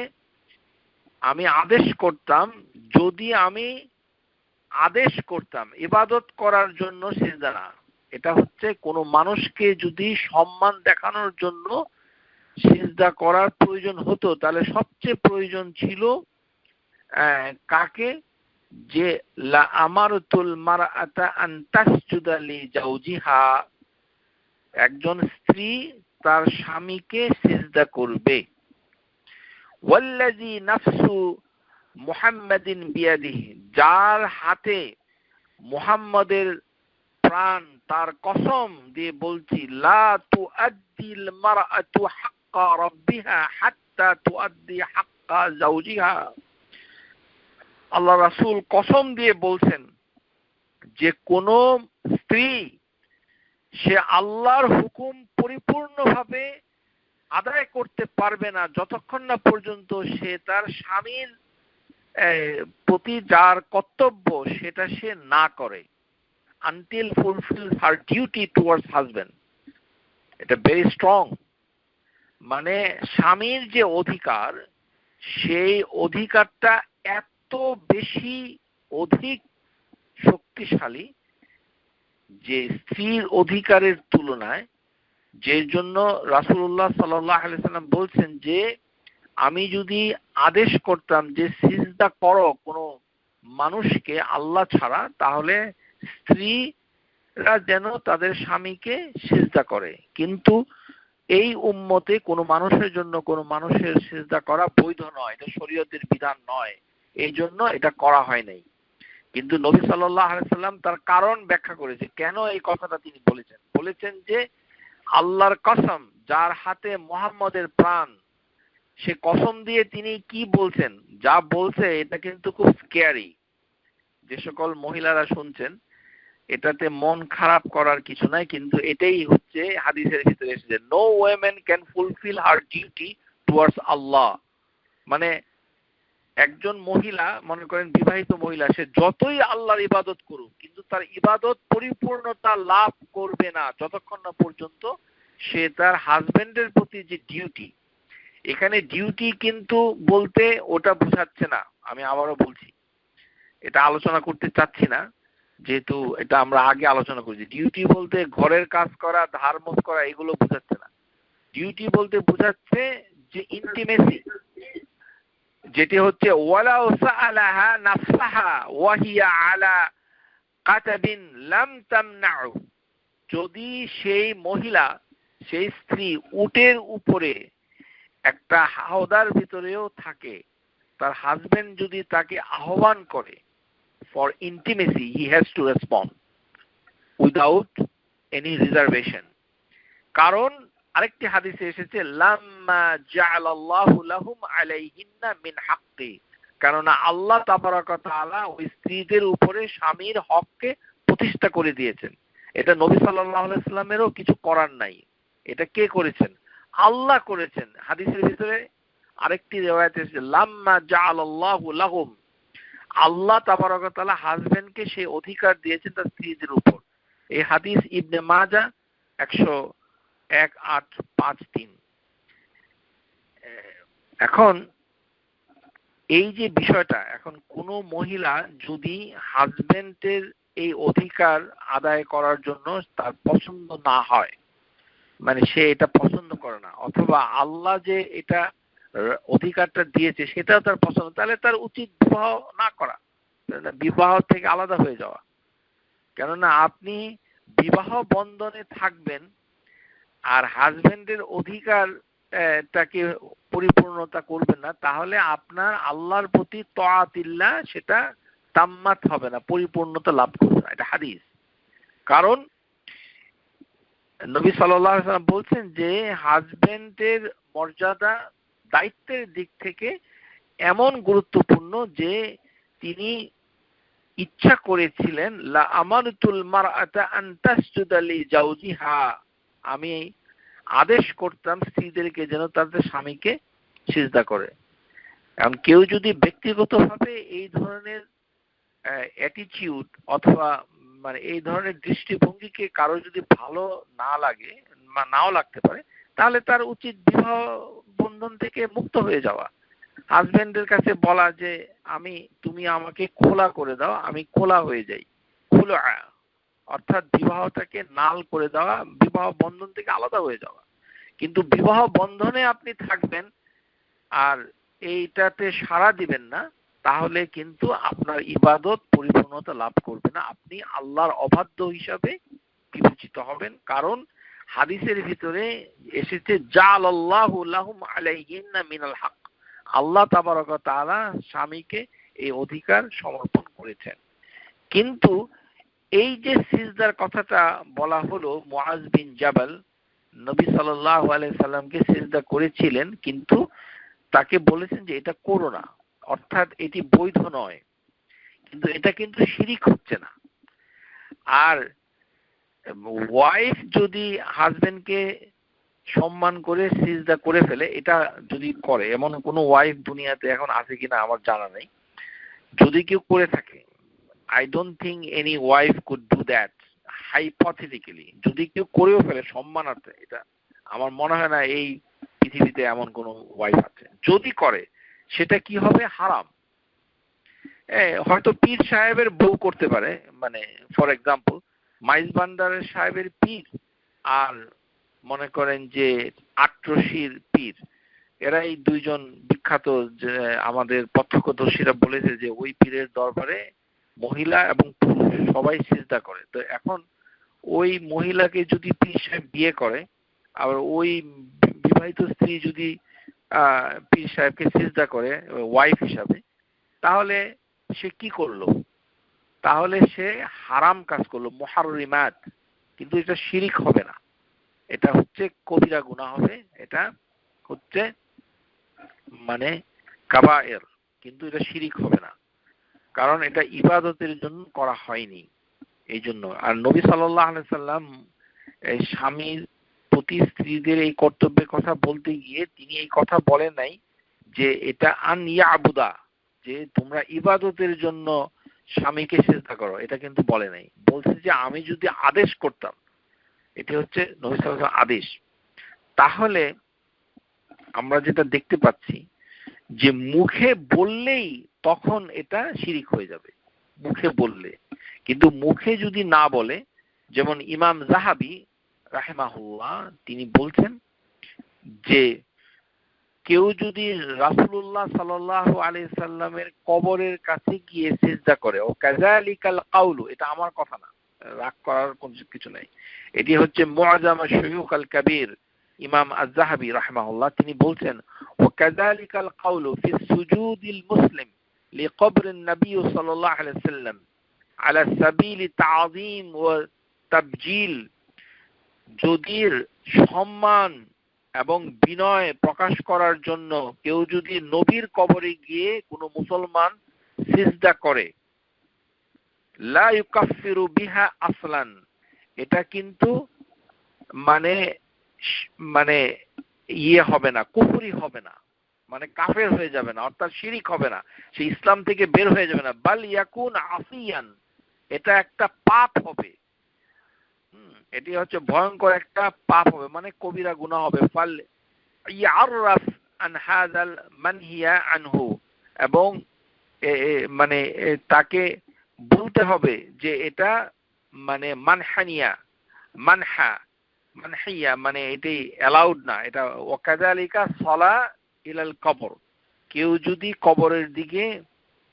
আমি আদেশ করতাম, যদি আমি আদেশ করতাম ইবাদত করার জন্য সিজদা না, এটা হচ্ছে কোনো মানুষকে যদি সম্মান দেখানোর জন্য সিজদা করার প্রয়োজন হতো তাহলে সবচেয়ে প্রয়োজন ছিল কাকে? যে লা আমারতুল মারআতা আন তাসজুদা লিজাওজিহা, একজন স্ত্রী তার স্বামীকে সিজদা করবে। ওয়াল্লাযী নাফসু মুহাম্মাদিন বিয়াদিহি, যার হাতে মুহাম্মাদের প্রাণ, তার কসম দিয়ে বলছি, লা তুআদ্দিল মারআতু হাক্কা রাব্বিহা হাত্তা তুআদ্দি হাক্কা যাওজিহা, আল্লাহ রাসূল কসম দিয়ে বলছেন যে কোন স্ত্রী সে আল্লাহর হুকুম পরিপূর্ণভাবে আদায় করতে পারবে না যতক্ষণ না পর্যন্ত সে তার স্বামীর প্রতি যার কর্তব্য সেটা সে না করে, until fulfills her duty towards husband. এটা very strong। মানে স্বামীর যে অধিকার, সেই অধিকারটা এত বেশি অধিক শক্তিশালী যে স্ত্রীর অধিকারের তুলনায়, যে জন্য রাসূলুল্লাহ সাল্লাল্লাহু আলাইহি সাল্লাম বলছেন যে আমি যদি আদেশ করতাম যে সিজদা করো কোনো মানুষকে আল্লাহ ছাড়া, তাহলে স্ত্রীরা যেন তাদের স্বামীকে সিজদা করে। কিন্তু এই উম্মতে কোনো মানুষের জন্য কোনো মানুষের সিজদা করা বৈধ নয়, এটা শরীয়তের বিধান নয়, এই জন্য এটা করা হয় নাই। কিন্তু নবী সাল্লাল্লাহু আলাইহি সাল্লাম তার কারণ ব্যাখ্যা করেছে কেন এই কথাটা তিনি বলেছেন। বলেছেন যে আল্লাহর কসম, যার হাতে মুহাম্মদের প্রাণ, সে কসম দিয়ে তিনি কি বলছেন, যা বলছে এটা কিন্তু খুব স্ক্যারি। যে সকল মহিলারা শুনছেন, এটাতে মন খারাপ করার কিছু নাই, কিন্তু এটাই হচ্ছে হাদিসের ভিতরে এসেছে, no women can fulfil her duty towards Allah. মানে একজন মহিলা, মনে করেন বিবাহিত মহিলা, সে যতই আল্লাহর ইবাদত করুক কিন্তু তার ইবাদত পরিপূর্ণতা লাভ করবে না যতক্ষণ না পর্যন্ত সে তার হাজবেন্ডের প্রতি যে ডিউটি, এখানে ডিউটি কিন্তু বলতে ওটা বোঝাচ্ছে না, আমি আবারও বলছি, এটা আলোচনা করতে চাচ্ছি না, যেহেতু এটা আমরা আগে আলোচনা করেছি। ডিউটি বলতে ঘরের কাজ করা, ধার মোজ করা এগুলো বোঝাচ্ছে না। ডিউটি বলতে বোঝাচ্ছে যে ইন্টিমেসি, যেটি হচ্ছে ওয়ালাউ সাআলাহা নাফসাহা ওয়া হিয়া আলা কাতাবিন লাম তামনাউ, যদি সেই মহিলা, সেই স্ত্রী উটের উপরে একটা হাওদার ভিতরেও থাকে, তার হাজবেন্ড যদি তাকে আহ্বান করে for intimacy, he has to respond without any reservation. কারণ আরেকটি হাদিসে এসেছে লাম্মা জাআলাল্লাহু লাহুম আলাইহিন্না মিন হাক্কি, কারণ আল্লাহ তাবারাক ওয়া তাআলা ওই স্ত্রীদের উপরে স্বামীর হককে প্রতিষ্ঠা করে দিয়েছেন। এটা নবী সাল্লাল্লাহু আলাইহি সাল্লামেরও কিছু করার নাই, এটা কে করেছেন? আল্লাহ করেছেন। হাদিসের ভিতরে আরেকটি রিওয়ায়াতে এসেছে লাম্মা জাআলাল্লাহু লাহুম, আল্লাহ তাবারক ওয়া তাআলা হাজবেন্ডকে সেই অধিকার দিয়েছেন তার স্ত্রীদের উপর। এই হাদিস ইবনে মাজাহ 101-853। এখন এই যে বিষয়টা, এখন কোনো মহিলা যদি হাজবেন্ডের এই অধিকার আদায় করার জন্য তার পছন্দ না হয়, মানে সে এটা পছন্দ করে না, অথবা আল্লাহ যে এটা অধিকারটা দিয়েছে সেটাও তার পছন্দ, তাহলে তার উচিত বিবাহ না করা, বিবাহ থেকে আলাদা হয়ে যাওয়া। কেননা আপনি বিবাহ বন্ধনে থাকবেন আর হাজবেন্ডের অধিকার টাকে পরিপূর্ণতা করবেন না, তাহলে আপনার আল্লাহর প্রতি তাআতিল্লাহ সেটা তাম্মাত হবে না, পরিপূর্ণতা লাভ করবে না। এটা হাদিস। কারণ নবী সাল্লাল্লাহু আলাইহি ওয়াসাল্লাম বলছেন যে হাজবেন্ডের মর্যাদা দায়িত্বের দিক থেকে এমন গুরুত্বপূর্ণ যে তিনি ইচ্ছা করেছিলেন লা আমারতুল মারআতা আন তাসজুদা লি জাওজিহা, আমি আদেশ করতাম স্ত্রীদেরকে যেন তাদের স্বামীকে সিজদা করে। এখন কেউ যদি ব্যক্তিগতভাবে এই ধরনের অ্যাটিটিউড অথবা মানে এই ধরনের দৃষ্টিভঙ্গিকে কারো যদি ভালো না লাগে বা নাও লাগতে পারে, তাহলে তার উচিত বিবাহ বন্ধন থেকে মুক্ত হয়ে যাওয়া। হাজবেন্ডের কাছে বলা যে তুমি আমাকে খোলা করে দাও, আমি খোলা হয়ে যাই, খুলা, অর্থাৎ বিবাহটাকে নাল করে দেওয়া, বিবাহ বন্ধন থেকে আলাদা হয়ে যাওয়া। কিন্তু বিবাহ বন্ধনে আপনি থাকবেন আর এইটাতে সাড়া দিবেন না, তাহলে কিন্তু আপনার ইবাদত পরিপূর্ণতা লাভ করবে না, আপনি আল্লাহর অবাধ্য হিসাবে বিবেচিত হবেন। কারণ হাদিসের ভিতরে এসেছে জাআলাল্লাহু লাহুম আলাইহিন্না মিনাল হক, আল্লাহ তাবারক ওয়া তাআলা স্বামীকে এই অধিকার সমর্পণ করেছেন। কিন্তু এই যে সিজদার কথাটা বলা হলো, মুআজ বিন জাবাল নবী সাল্লাল্লাহু আলাইহি সাল্লামকে সিজদা করেছিলেন, কিন্তু তাকে বলেছেন যে এটা করো না, অর্থাৎ এটি বৈধ নয়, কিন্তু এটা কিন্তু শিরিক হচ্ছে না। আর ওয়াইফ যদি হাজবেন্ডকে সম্মান করে সিজদা করে ফেলে, এটা যদি করে, এমন কোনো ওয়াইফ দুনিয়াতে এখন আছে কিনা আমার জানা নেই, যদি কেউ করে থাকে, I don't think any wife could do that hypothetically, যদি কেউ করেও ফেলে সম্মানার্থে, এটা আমার মনে হয় না এই পৃথিবীতে এমন কোনো ওয়াইফ আছে। যদি করে সেটা কি হবে? হারাম। হয়তো পীর সাহেবের বউ করতে পারে, মানে ফর এক্সাম্পল মাইজ ভান্ডারের সাহেবের পীর আর মনে করেন যে আট্রসির পীর, এরা এই দুইজন বিখ্যাত, যে আমাদের প্রত্যক্ষদর্শীরা বলেছে যে ওই পীরের দরবারে মহিলা এবং পুরুষ সবাই সিজদা করে। তো এখন ওই মহিলাকে যদি পীর সাহেব বিয়ে করে, আবার ওই বিবাহিত স্ত্রী যদি পীর সাহেবকে সিজদা করে ওয়াইফ হিসাবে, তাহলে সে কি করলো? তাহলে সে হারাম কাজ করলো, মুহাররিমাত। কিন্তু এটা শিরিক হবে না, এটা হচ্ছে কবিরা গুনাহ হবে, এটা হচ্ছে মানে কাবায়ের, কিন্তু এটা শিরিক হবে না, কারণ এটা ইবাদতের জন্য করা হয়নি এই জন্য। আর নবী সাল্লাল্লাহু আলাইহি সাল্লাম এই স্বামীর প্রতি স্ত্রীদের এই কর্তব্যের কথা বলতে গিয়ে তিনি এই কথা বলেন নাই যে এটা আন ইয়াবুদা, যে তোমরা ইবাদতের জন্য স্বামীকে সিজদা করো, এটা কিন্তু বলে নাই। বলছে যে আমি যদি আদেশ করতাম, এটি হচ্ছে নবী সাল্লাল্লাহু আলাইহি ওয়াসাল্লাম আদেশ, তাহলে আমরা যেটা দেখতে পাচ্ছি যে মুখে বললেই তখন এটা শিরিক হয়ে যাবে, মুখে বললে। কিন্তু মুখে যদি না বলে, যেমন ইমাম যাহাবী রাহিমাহুল্লাহ তিনি বলছেন যে কেউ যদি রাসূলুল্লাহ সাল্লাল্লাহু আলাইহি সাল্লামের কবরের কাছে গিয়ে সিজদা করে, ও কাযালিকাল কাউলু, এটা আমার কথা না, রাগ করার কোনো কিছু নাই, এটি হচ্ছে মুআজাম আশ-শুয়ুখ আল কাবীর ইমাম আয-যাহাবী রাহিমাহুল্লাহ তিনি বলছেন, ও কাযালিকাল কাউলু ফি সুজুদিল মুসলিম লিকবরিন নবী সাল্লাল্লাহু আলাইহি সাল্লাম আলা সাবিল তাযীম ওয়া তাবজিল, যদি সম্মান এবং বিনয় প্রকাশ করার জন্য কেউ যদি নবীর কবরে গিয়ে কোনো মুসলমান সিজদা করে, লা ইউকাফিরু বিহা আসলান, এটা কিন্তু মানে মানে ইয়ে হবে না, কুফরি হবে না, মানে কাফের হয়ে যাবে না, অর্থাৎ শিরিক হবে না, সে ইসলাম থেকে বের হয়ে যাবে না, বাল ইয়াকুন আসিয়ান, এটা একটা পাপ হবে, এটি হচ্ছে ভয়ঙ্কর একটা পাপ হবে, মানে কবিরা গুনাহ হবে। ফাল ইয়াররাফ আন হাযাল মানহিয়া আনহু, এবং মানে তাকে বলতে হবে যে এটা মানে মানহিয়া মানে এটি অ্যালাউড না, এটা ওয়াকাযালিকা সালা ইলাল কবর, কেউ যদি কবরের দিকে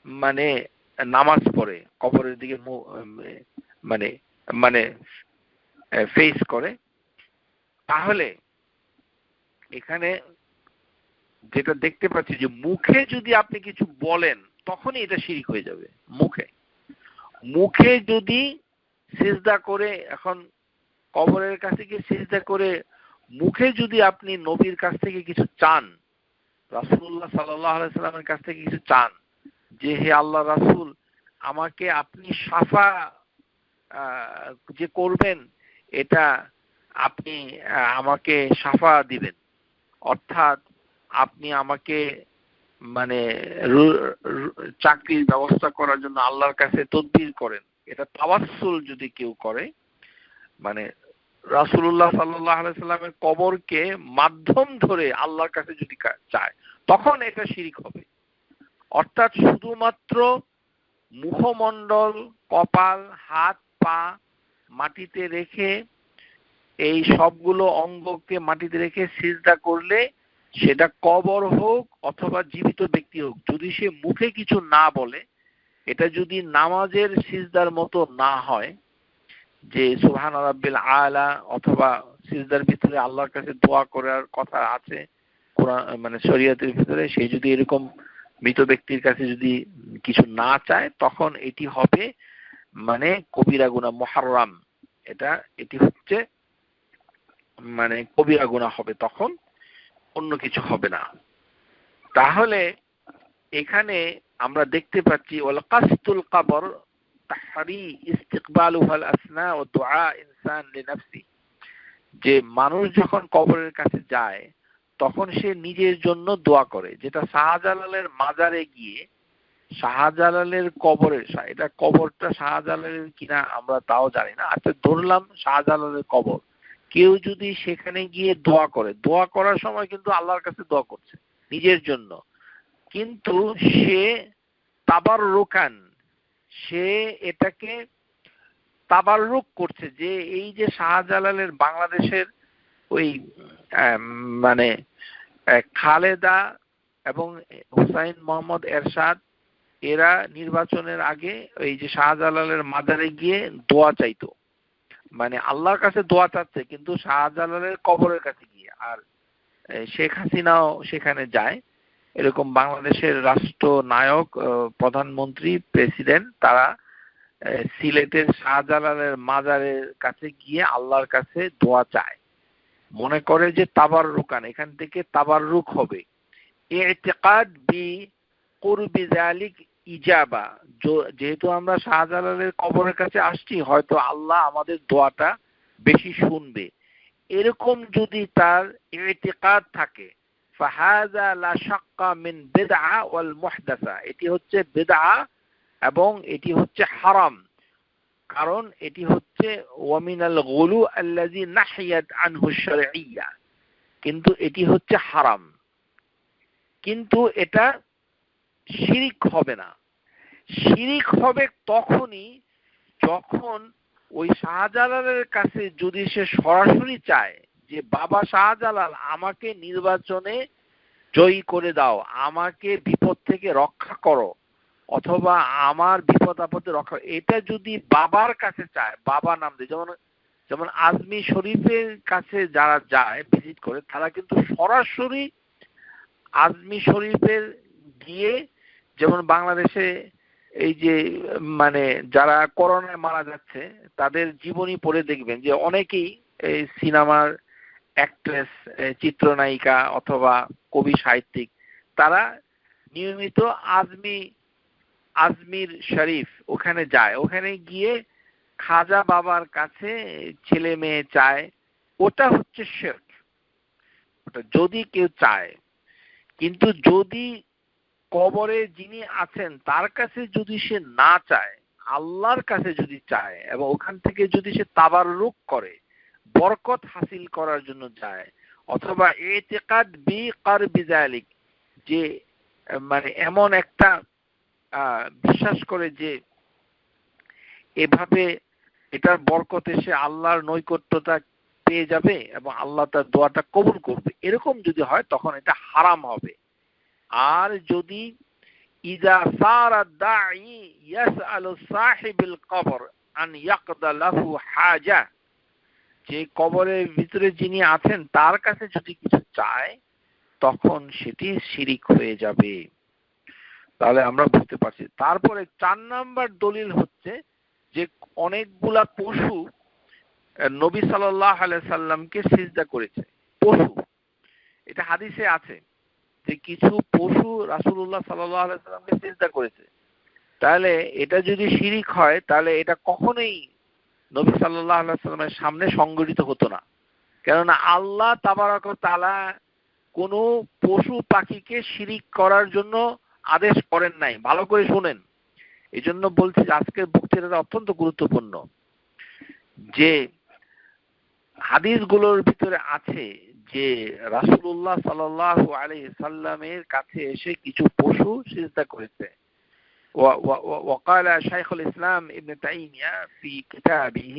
মানে নামাজ পড়ে, কবরের দিকে মানে মানে ফেস করে, তাহলে এখানে যেটা দেখতে পাচ্ছি যে মুখে যদি আপনি কিছু বলেন তখনই এটা শিরিক হয়ে যাবে। মুখে যদি সিজদা করে, এখন কবরের কাছে গিয়ে সিজদা করে মুখে যদি আপনি নবীর কাছ থেকে কিছু চান, রাসূলুল্লাহ সাল্লাল্লাহু আলাইহি সাল্লামের কাছ থেকে কিছু চান যে হে আল্লাহ রাসূল আমাকে আপনি শাফা যে করবেন, এটা আপনি আমাকে শাফা দিবেন, অর্থাৎ আপনি আমাকে মানে চাকরির ব্যবস্থা করার জন্য আল্লাহর কাছে তদবির করেন, এটা তাওয়াসসুল যদি কেউ করে, মানে রাসূলুল্লাহ সাল্লাল্লাহু আলাইহি সাল্লামের কবরকে মাধ্যম ধরে আল্লাহর কাছে যদি চায়, তখন এটা শিরিক হবে। অর্থাৎ শুধুমাত্র মুখমণ্ডল, কপাল, হাত, পা মাটিতে রেখে, এই সবগুলো অঙ্গকে মাটিতে রেখে সিজদা করলে, সেটা কবর হোক অথবা জীবিত ব্যক্তি হোক, যদি সে মুখে কিছু না বলে, এটা যদি নামাজের সিজদার মতো না হয় যে সুবহান রাব্বিল আলা, অথবা সিজদার ভিতরে আল্লাহর কাছে দোয়া করার কথা আছে কোরআন মানে শরীয়তের ভিতরে, সেই যদি এরকম মৃত ব্যক্তির কাছে যদি কিছু না চায়, তখন এটি হবে মানে কবিরা গুনাহ, মুহাররাম, এটি হচ্ছে মানে কবিরা গুনাহ হবে, তখন অন্য কিছু হবে না। তাহলে এখানে আমরা দেখতে পাচ্ছি ওয়াল কাসতুল কবর তাহরি ইস্তিকবালুহু আল আসনা ওয়া দুআ ইনসান লিনাফসি, যে মানুষ যখন কবরের কাছে যায় তখন সে নিজের জন্য দোয়া করে, যেটা শাহজালালের মাজারে গিয়ে, শাহজালালের কবরের, এটা কবরটা শাহজালালের কিনা আমরা তাও জানি না, আচ্ছা ধরলাম শাহজালালের কবর, কেউ যদি সেখানে গিয়ে দোয়া করে, দোয়া করার সময় কিন্তু আল্লাহর কাছে দোয়া করছে নিজের জন্য, কিন্তু সে তাবাররুকান, সে এটাকে তাবাররুক করছে, যে এই যে শাহজালালের বাংলাদেশের ওই মানে খালেদা এবং হুসাইন মোহাম্মদ এরশাদ, এরা নির্বাচনের আগে এই যে শাহজালালের মাজারে গিয়ে দোয়া চাইতো, মানে আল্লাহর কাছে দোয়া চাচ্ছে কিন্তু শাহজালালের কবরের কাছে গিয়ে। আর শেখ হাসিনাও সেখানে যায়, এরকম বাংলাদেশের রাষ্ট্র নায়ক, প্রধানমন্ত্রী, প্রেসিডেন্ট, তারা সিলেটের শাহজালালের মাজারের কাছে গিয়ে আল্লাহর কাছে দোয়া চায়, মনে করে যে তাবাররুকান, এখান থেকে তাবাররুক হবে, ইতিকাদ বি কুরবি যালিক ইজাবা, যেহেতু আমরা শাহজালালের কবরের কাছে আসছি, হয়তো আল্লাহ আমাদের দোয়াটা বেশি শুনবে, এরকম যদি তার ইতিকাদ থাকে, ফাহাযা লা শাক্কা মিন বিদআ ওয়াল মুহদাসা, এটি হচ্ছে বিদআ এবং এটি হচ্ছে হারাম, কারণ এটি হচ্ছে ওয়া মিনাল গুলু আল্লাযী নাহিয়াত আনহু শারঈয়্যা, কিন্তু এটি হচ্ছে হারাম। কিন্তু এটা শিরিক হবে না। শিরিক হবে তখনই যখন ওই শাহজালালের কাছে যদি সে সরাসরি চায় যে বাবা শাহজালাল আমাকে নির্বাচনে জয়ী করে দাও, আমাকে বিপদ থেকে রক্ষা করো, অথবা আমার বিপদ আপদে রক্ষা, এটা যদি বাবার কাছে চায়, বাবা নাম দিয়ে, যেমন যেমন আজমি শরীফের কাছে যারা যায় ভিজিট করে, তারা কিন্তু সরাসরি আজমি শরীফের গিয়ে, যেমন বাংলাদেশে এই যে মানে যারা করোনায় মারা যাচ্ছে তাদের জীবনী পড়ে দেখবেন যে অনেকেই এই সিনেমার অ্যাক্ট্রেস, চিত্রনায়িকা অথবা কবি সাহিত্যিক, তারা নিয়মিত আজমির শরীফ ওখানে যায়, ওখানে গিয়ে খাজা বাবার কাছে ছেলে মেয়ে চায়। ওটা হচ্ছে শিরক, ওটা যদি কেউ চায়। কিন্তু যদি কবরে যিনি আছেন তার কাছে যদি সে না চায়, আল্লাহর কাছে যদি চায় এবং ওখান থেকে যদি সে তাবাররুক করে, বরকত হাসিল করার জন্য চায়, অথবা ইতিকাদ বি কারবি যালিক, যে মানে এমন একটা বিশ্বাস করে যে এভাবে এটার বরকতে সে আল্লাহর নৈকট্যতা পেয়ে যাবে এবং আল্লাহ তার দোয়াটা কবুল করবে, এরকম যদি হয় তখন এটা হারাম হবে। আর যদি ইজা সারা দাঈ ইয়াসআলু সাহিবিল কবর আন ইয়াকদা লাহু হাজা, যে কবরের ভিতরে যিনি আছেন তার কাছে যদি কিছু চায় তখন সেটি শিরিক হয়ে যাবে। তাহলে আমরা বুঝতে পারছি। তারপরে 4 নাম্বার দলিল হচ্ছে যে অনেকগুলা পশু নবী সাল্লাল্লাহু আলাইহি সাল্লামকে সিজদা করেছে। পশু, এটা হাদিসে আছে যে কিছু পশু রাসূলুল্লাহ সাল্লাল্লাহু আলাইহি সাল্লামকে সিজদা করেছে। তাহলে এটা যদি শিরিক হয় তাহলে এটা কখনোই নবী সাল্লাল্লাহু আলাইহি সাল্লামের সামনে সংগঠিত হতো না। কেননা আল্লাহ তাবারক ওয়া তাআলা কোনো পশু পাখিকে শিরিক করার জন্য আদেশ করেন নাই। ভালো করে শুনেন। এই জন্য বলছি আজকের বক্তৃতাটা অত্যন্ত গুরুত্বপূর্ণ, যে হাদিসগুলোর ভিতরে আছে যে রাসূলুল্লাহ সাল্লাল্লাহু আলাইহি সাল্লামের কাছে এসে কিছু পশু সিজদা করেছে। وقال شيخ الإسلام ابن تيمية في كتابه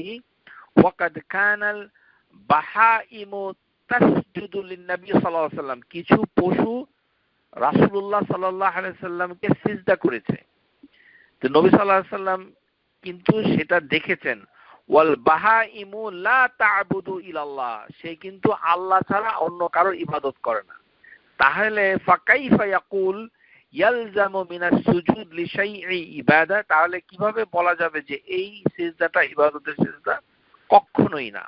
وقد كان البهائم تسجد للنبي صلى الله عليه وسلم, কিছু পশু রাসূলুল্লাহ সাল্লাল্লাহু আলাইহি সাল্লামকে সিজদা করেছে। তো নবী সাল্লাল্লাহু আলাইহি সাল্লাম কিন্তু সেটা দেখেছেন। ওয়াল বাহাইমু লা তা'বুদু ইল্লাল্লাহ, সে কিন্তু আল্লাহ ছাড়া অন্য কারোর ইবাদত করে না। তাহলে ফাকাইফা ইয়াকুল ইয়ালজামু মিনাস সুজুদ লিশাইই ইবাদা, তাহলে কিভাবে বলা যাবে যে এই সিজদাটা ইবাদতের সিজদা? কখনোই না।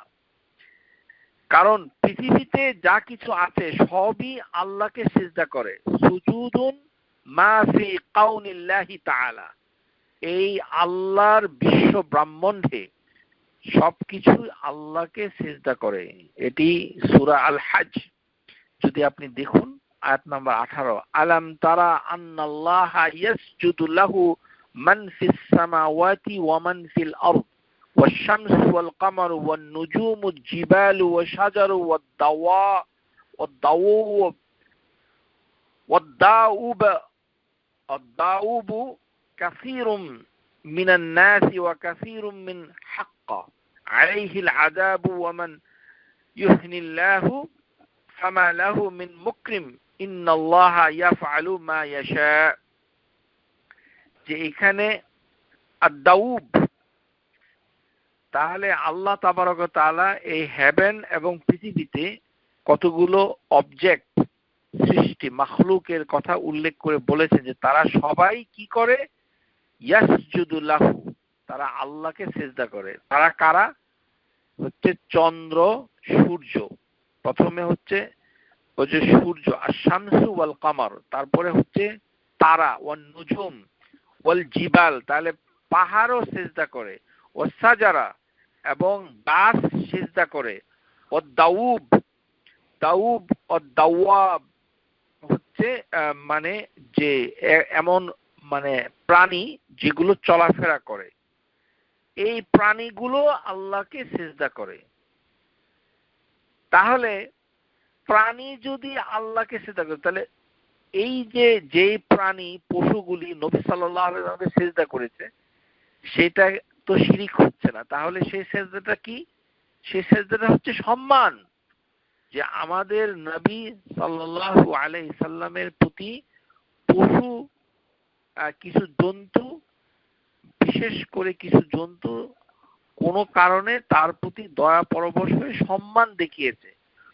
কারণ পৃথিবীতে যা কিছু আছে সবই আল্লাহকে সিজদা করে। সুজুদুন মা ফি কাউনিল্লাহি তাআলা, এই আল্লাহর বিশ্ব ব্রহ্মাণ্ডে সবকিছু আল্লাহকে সিজদা করে। এটি সূরা আল হজ যদি আপনি দেখুন আয়াত নাম্বার 18, আলাম তারা আন্নাল্লাহা ইয়াসজুদু লাহু মান ফিস সামাওয়াতি ওয়া মান ফিল আরদ ওয়াশ শামসু ওয়াল কামারু ওয়ান নুজুমু জিবালু ওয়াশ শাজারু ওয়াদ-দাউবু কাসীরুম মিনান নাসি ওয়া কাসীরুম মিন হাক্কা আলাইহিল আযাবু ওয়া মান ইউহনিল্লাহু ফামা লাহু মিন মুকরিম ইন্নাল্লাহা ইয়াফআলু মা ইয়াশা। যে এখানে আদ-দাউব, তাহলে আল্লাহ তাবারক ওয়া তাআলা এই হেভেন এবং পৃথিবীতে কতগুলো অবজেক্ট সৃষ্টি মাখলুকের কথা উল্লেখ করে বলেছে যে তারা সবাই কি করে? ইয়াসজুদু লাহু, তারা আল্লাহকে সিজদা করে। তারা কারা? হচ্ছে চন্দ্র, সূর্য। প্রথমে হচ্ছে ওই যে সূর্য, আশ-শামসু ওয়াল কামার, তারপরে হচ্ছে তারা, ওয়ান নুজুম ওয়াল জিবাল, তাহলে পাহাড়ও সিজদা করে, ওয়াস শাজারা এবং গাছ সিজদা করে, ওয়াদ দাউব, দাউব ও দাওয়াব হচ্ছে মানে যে এমন মানে প্রাণী যেগুলো চলাফেরা করে, এই প্রাণীগুলো আল্লাহকে সিজদা করে। তাহলে প্রাণী যদি আল্লাহকে সিজদা করে তাহলে এই যে প্রাণী পশুগুলি নবী সাল্লাল্লাহু আলাইহি ওয়াসাল্লামকে সিজদা করেছে সেটা তো শিরিক হচ্ছে না, তাহলে সেই সিজদাটা কি? সেই সিজদাটা হচ্ছে সম্মান, যে আমাদের নবী সাল্লাল্লাহু আলাইহি সাল্লামের প্রতি পশু কিছু জন্তু, বিশেষ করে কিছু জন্তু কোনো কারণে তার প্রতি দয়া পরবশ হয়ে সম্মান দেখিয়েছে,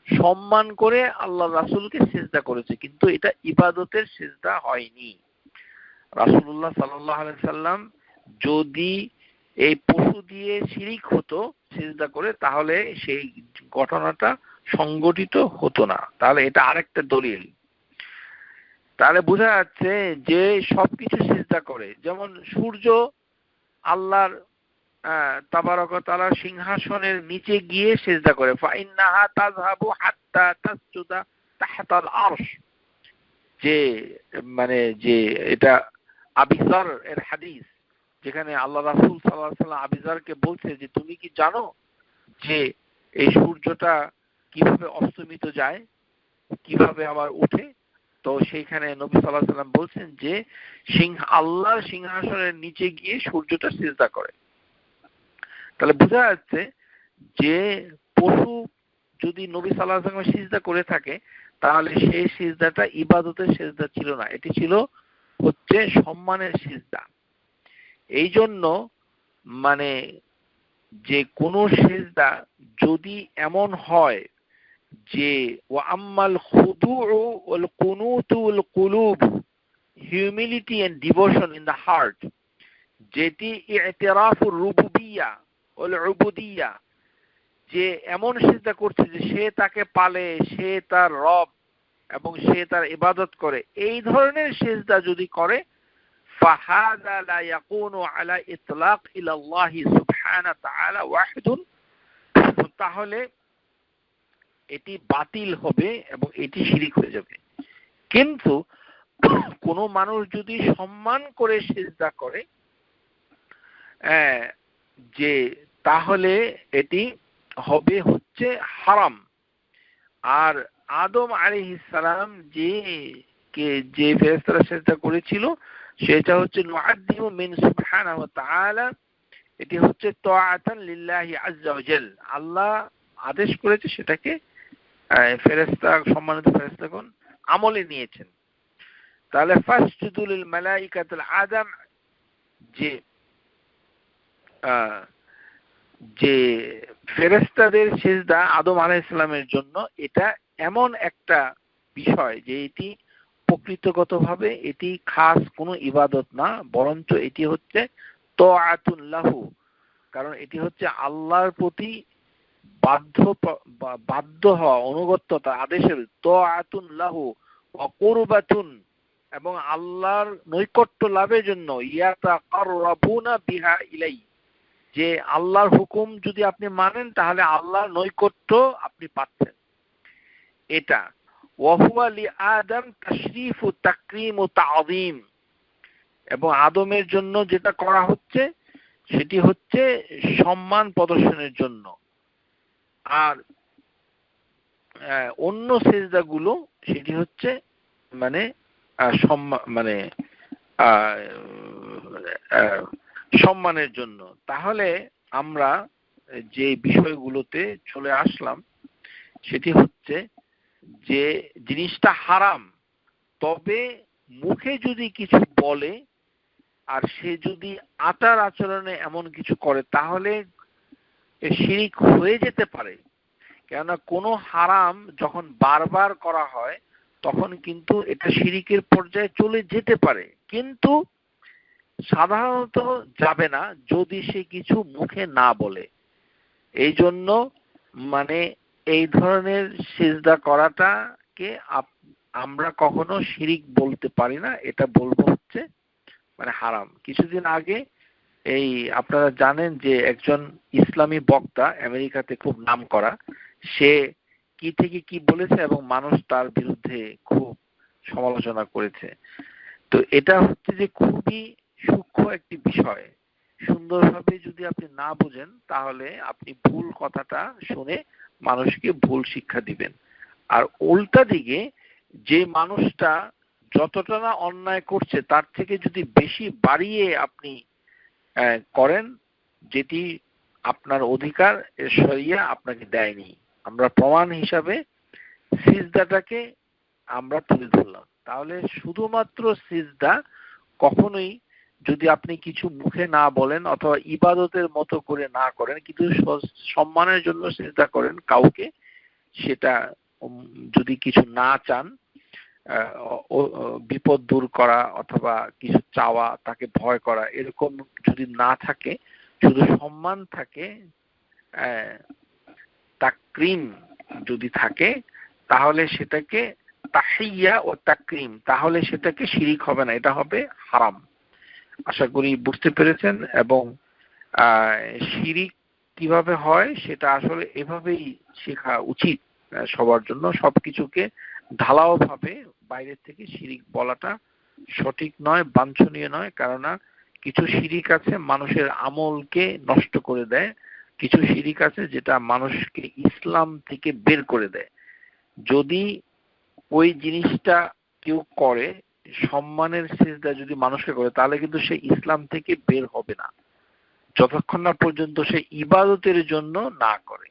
সম্মান করে আল্লাহ রাসূলকে সিজদা করেছে, কিন্তু এটা ইবাদতের সিজদা হয়নি। রাসূলুল্লাহ সাল্লাল্লাহু আলাইহি সাল্লাম যদি এই পশু দিয়ে শিরিক হতো সিজদা করে, তাহলে সেই ঘটনাটা সংগঠিত হতো না। তাহলে এটা আরেকটা দলিল। তাহলে বোঝা যাচ্ছে যে সবকিছু সিজদা করে, যেমন সূর্য আল্লাহর তাবারক ওয়া তাআলার সিংহাসনের নিচে গিয়ে সিজদা করে, ফাইন্নাহা তাযহাবু হাত্তা তাসজুদা তাহতাল আরশ, যে মানে যে এটা আবি যর এর হাদিস, যেখানে আল্লাহ রাসূল সাল্লাল্লাহু আলাইহি ওয়াসাল্লাম আবি যরকে বলছে যে তুমি কি জানো যে এই সূর্যটা কিভাবে অস্তমিত যায়, কিভাবে আবার ওঠে? তো সেইখানে নবী সাল্লাল্লাহু আলাইহি ওয়াসাল্লাম বলছেন যে আল্লাহর সিংহাসনের নিচে গিয়ে সূর্যটা সিজদা করে। তাহলে বোঝা যাচ্ছে যে পশু যদি নবী সাল্লাল্লাহু আলাইহি ওয়াসাল্লাম সিজদা করে থাকে, তাহলে সেই সিজদাটা ইবাদতের সিজদা ছিল না, এটি ছিল হচ্ছে সম্মানের সিজদা। এই জন্য মানে যে কোনো সিজদা যদি এমন হয় যে ওয়া আম্মাল খুদুউ ওয়াল কুনুতু ওয়াল কুলুব, humility and devotion in the heart, যেটি ইতিরাফুর রুবুবিয়্যাহ ওয়াল উবুদিয়্যাহ, যে এমন সিজদা করছে যে সে তাকে পালে, সে তার রব এবং সে তার ইবাদত করে, এই ধরনের সিজদা যদি করে, ফাহাদা লা ইয়াকুনু আলা ইতলাক ইলা আল্লাহ সুবহানাহু ওয়া তাআলা ওয়াহিদুন, তাহলে এটি বাতিল হবে এবং এটি শিরিক হয়ে যাবে। কিন্তু কোন মানুষ যদি সম্মান করে সিজদা করে যে, তাহলে এটি হবে হচ্ছে হারাম। আর আদম আলাইহিস সালাম যে ফেরেশতারা সিজদা করেছিল সেটা হচ্ছে নুআদ্দিমু মিন সুবহানাহু ওয়া তাআলা, এটি হচ্ছে তাআতান লিল্লাহি আযজা ওয়া জাল, আল্লাহ আদেশ করেছে সেটাকে ফেরেশতা, সম্মানিত ফেরেশতাগণ আমলে নিয়েছেন। তাহলে ফাসজুদু লিল মালাইকাতুল আদম, যে যে ফেরেশতাদের সিজদা আদম আলাইহিস সালামের জন্য, এটা এমন একটা বিষয় যে এটি প্রকৃতগতভাবে এটি খাস কোনো ইবাদত না, বরঞ্চ এটি হচ্ছে তাআতুন লাহু, কারণ এটি হচ্ছে আল্লাহর প্রতি বাধ্য হওয়া, অনুগত্যতা, আদেশের, তাআতুন লাহু ওয়া কুরবাতুন, এবং আল্লাহর নৈকট্য লাভের জন্য, ইয়াতাকাররাবুনা বিহা ইলাই, যে আল্লাহর হুকুম যদি আপনি মানেন তাহলে আল্লাহর নৈকট্য আপনি পাচ্ছেন। এটা ওয়াহুয়া লি আদম তাশরীফ ও তাকরীম ও তাযীম, এবং আদমের জন্য যেটা করা হচ্ছে সেটি হচ্ছে সম্মান প্রদর্শনের জন্য। আর অন্য সিজদাগুলো সেটি হচ্ছে মানে মানে সম্মানের জন্য। তাহলে আমরা যে বিষয়গুলোতে চলে আসলাম সেটি হচ্ছে যে জিনিসটা হারাম, তবে মুখে যদি কিছু বলে আর সে যদি আচার আচরণে এমন কিছু করে তাহলে শিরিক হয়ে যেতে পারে। কেননা কোনো হারাম যখন বারবার করা হয় তখন কিন্তু এটা শিরিকের পর্যায়ে চলে যেতে পারে, কিন্তু সাধারণত যাবে না যদি সে কিছু মুখে না বলে। এই জন্য মানে এই ধরনের সিজদা করাটাকে আমরা কখনো শিরিক বলতে পারি না, এটা বলবো হচ্ছে মানে হারাম। কিছুদিন আগে এই আপনারা জানেন যে একজন ইসলামী বক্তা আমেরিকাতে খুব নামকরা, সে কি থেকে কি বলেছে এবং মানুষ তার বিরুদ্ধে খুব সমালোচনা করেছে। তো এটা হচ্ছে যে খুবই সূক্ষ্ম একটি বিষয়, সুন্দরভাবে যদি আপনি না বুঝেন তাহলে আপনি ভুল কথাটা শুনে মানুষকে ভুল শিক্ষা দিবেন। আর উল্টা দিকে যে মানুষটা যতটা না অন্যায় করছে তার থেকে যদি বেশি বাড়িয়ে আপনি করেন, যেটি আপনার অধিকার শরিয়া আপনাকে দেয়নি। আমরা প্রমাণ হিসাবে সিজদাটাকে আমরা তুলে ধরলাম। তাহলে শুধুমাত্র সিজদা কখনোই যদি আপনি কিছু মুখে না বলেন অথবা ইবাদতের মতো করে না করেন, কিন্তু সম্মানের জন্য সিজদা করেন কাউকে, সেটা যদি কিছু না চান, বিপদ দূর করা অথবা কিছু চাওয়া, তাকে ভয় করা, এরকম যদি না থাকে, শুধু সম্মান থাকে, তাকরিম যদি থাকে, তাহলে সেটাকে তাহিয়া ও তাকরিম, তাহলে সেটাকে শিরিক হবে না, এটা হবে হারাম। আশা করি বুঝতে পেরেছেন। এবং শিরিক কিভাবে হয় সেটা আসলে এভাবেই শেখা উচিত সবার জন্য। সবকিছুকে ঢালাও ভাবে বাইরের থেকে শিরিক বলাটা সঠিক নয়, বাঞ্ছনীয় নয়। কেননা কিছু শিরিক আছে মানুষের আমলকে নষ্ট করে দেয়, কিছু শিরিক আছে যেটা মানুষকে ইসলাম থেকে বের করে দেয়। যদি ওই জিনিসটা কেউ করে, সম্মানের সিজদা যদি মানুষকে করে, তাহলে কিন্তু সে ইসলাম থেকে বের হবে না, যতক্ষণ না পর্যন্ত সে ইবাদতের জন্য না করে।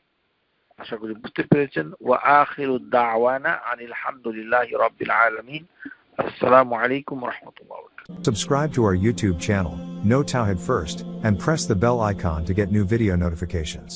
আশা করি বুঝতে পেরেছেন। ওয়া আখিরু দাওয়ানা আনিল হামদুলিল্লাহি রাব্বিল আলামিন। আসসালামু আলাইকুম ওয়া রাহমাতুল্লাহি ওয়া বারাকাতুহু। Subscribe to our YouTube channel, Know Tawhid First, and press the bell icon to get new video notifications.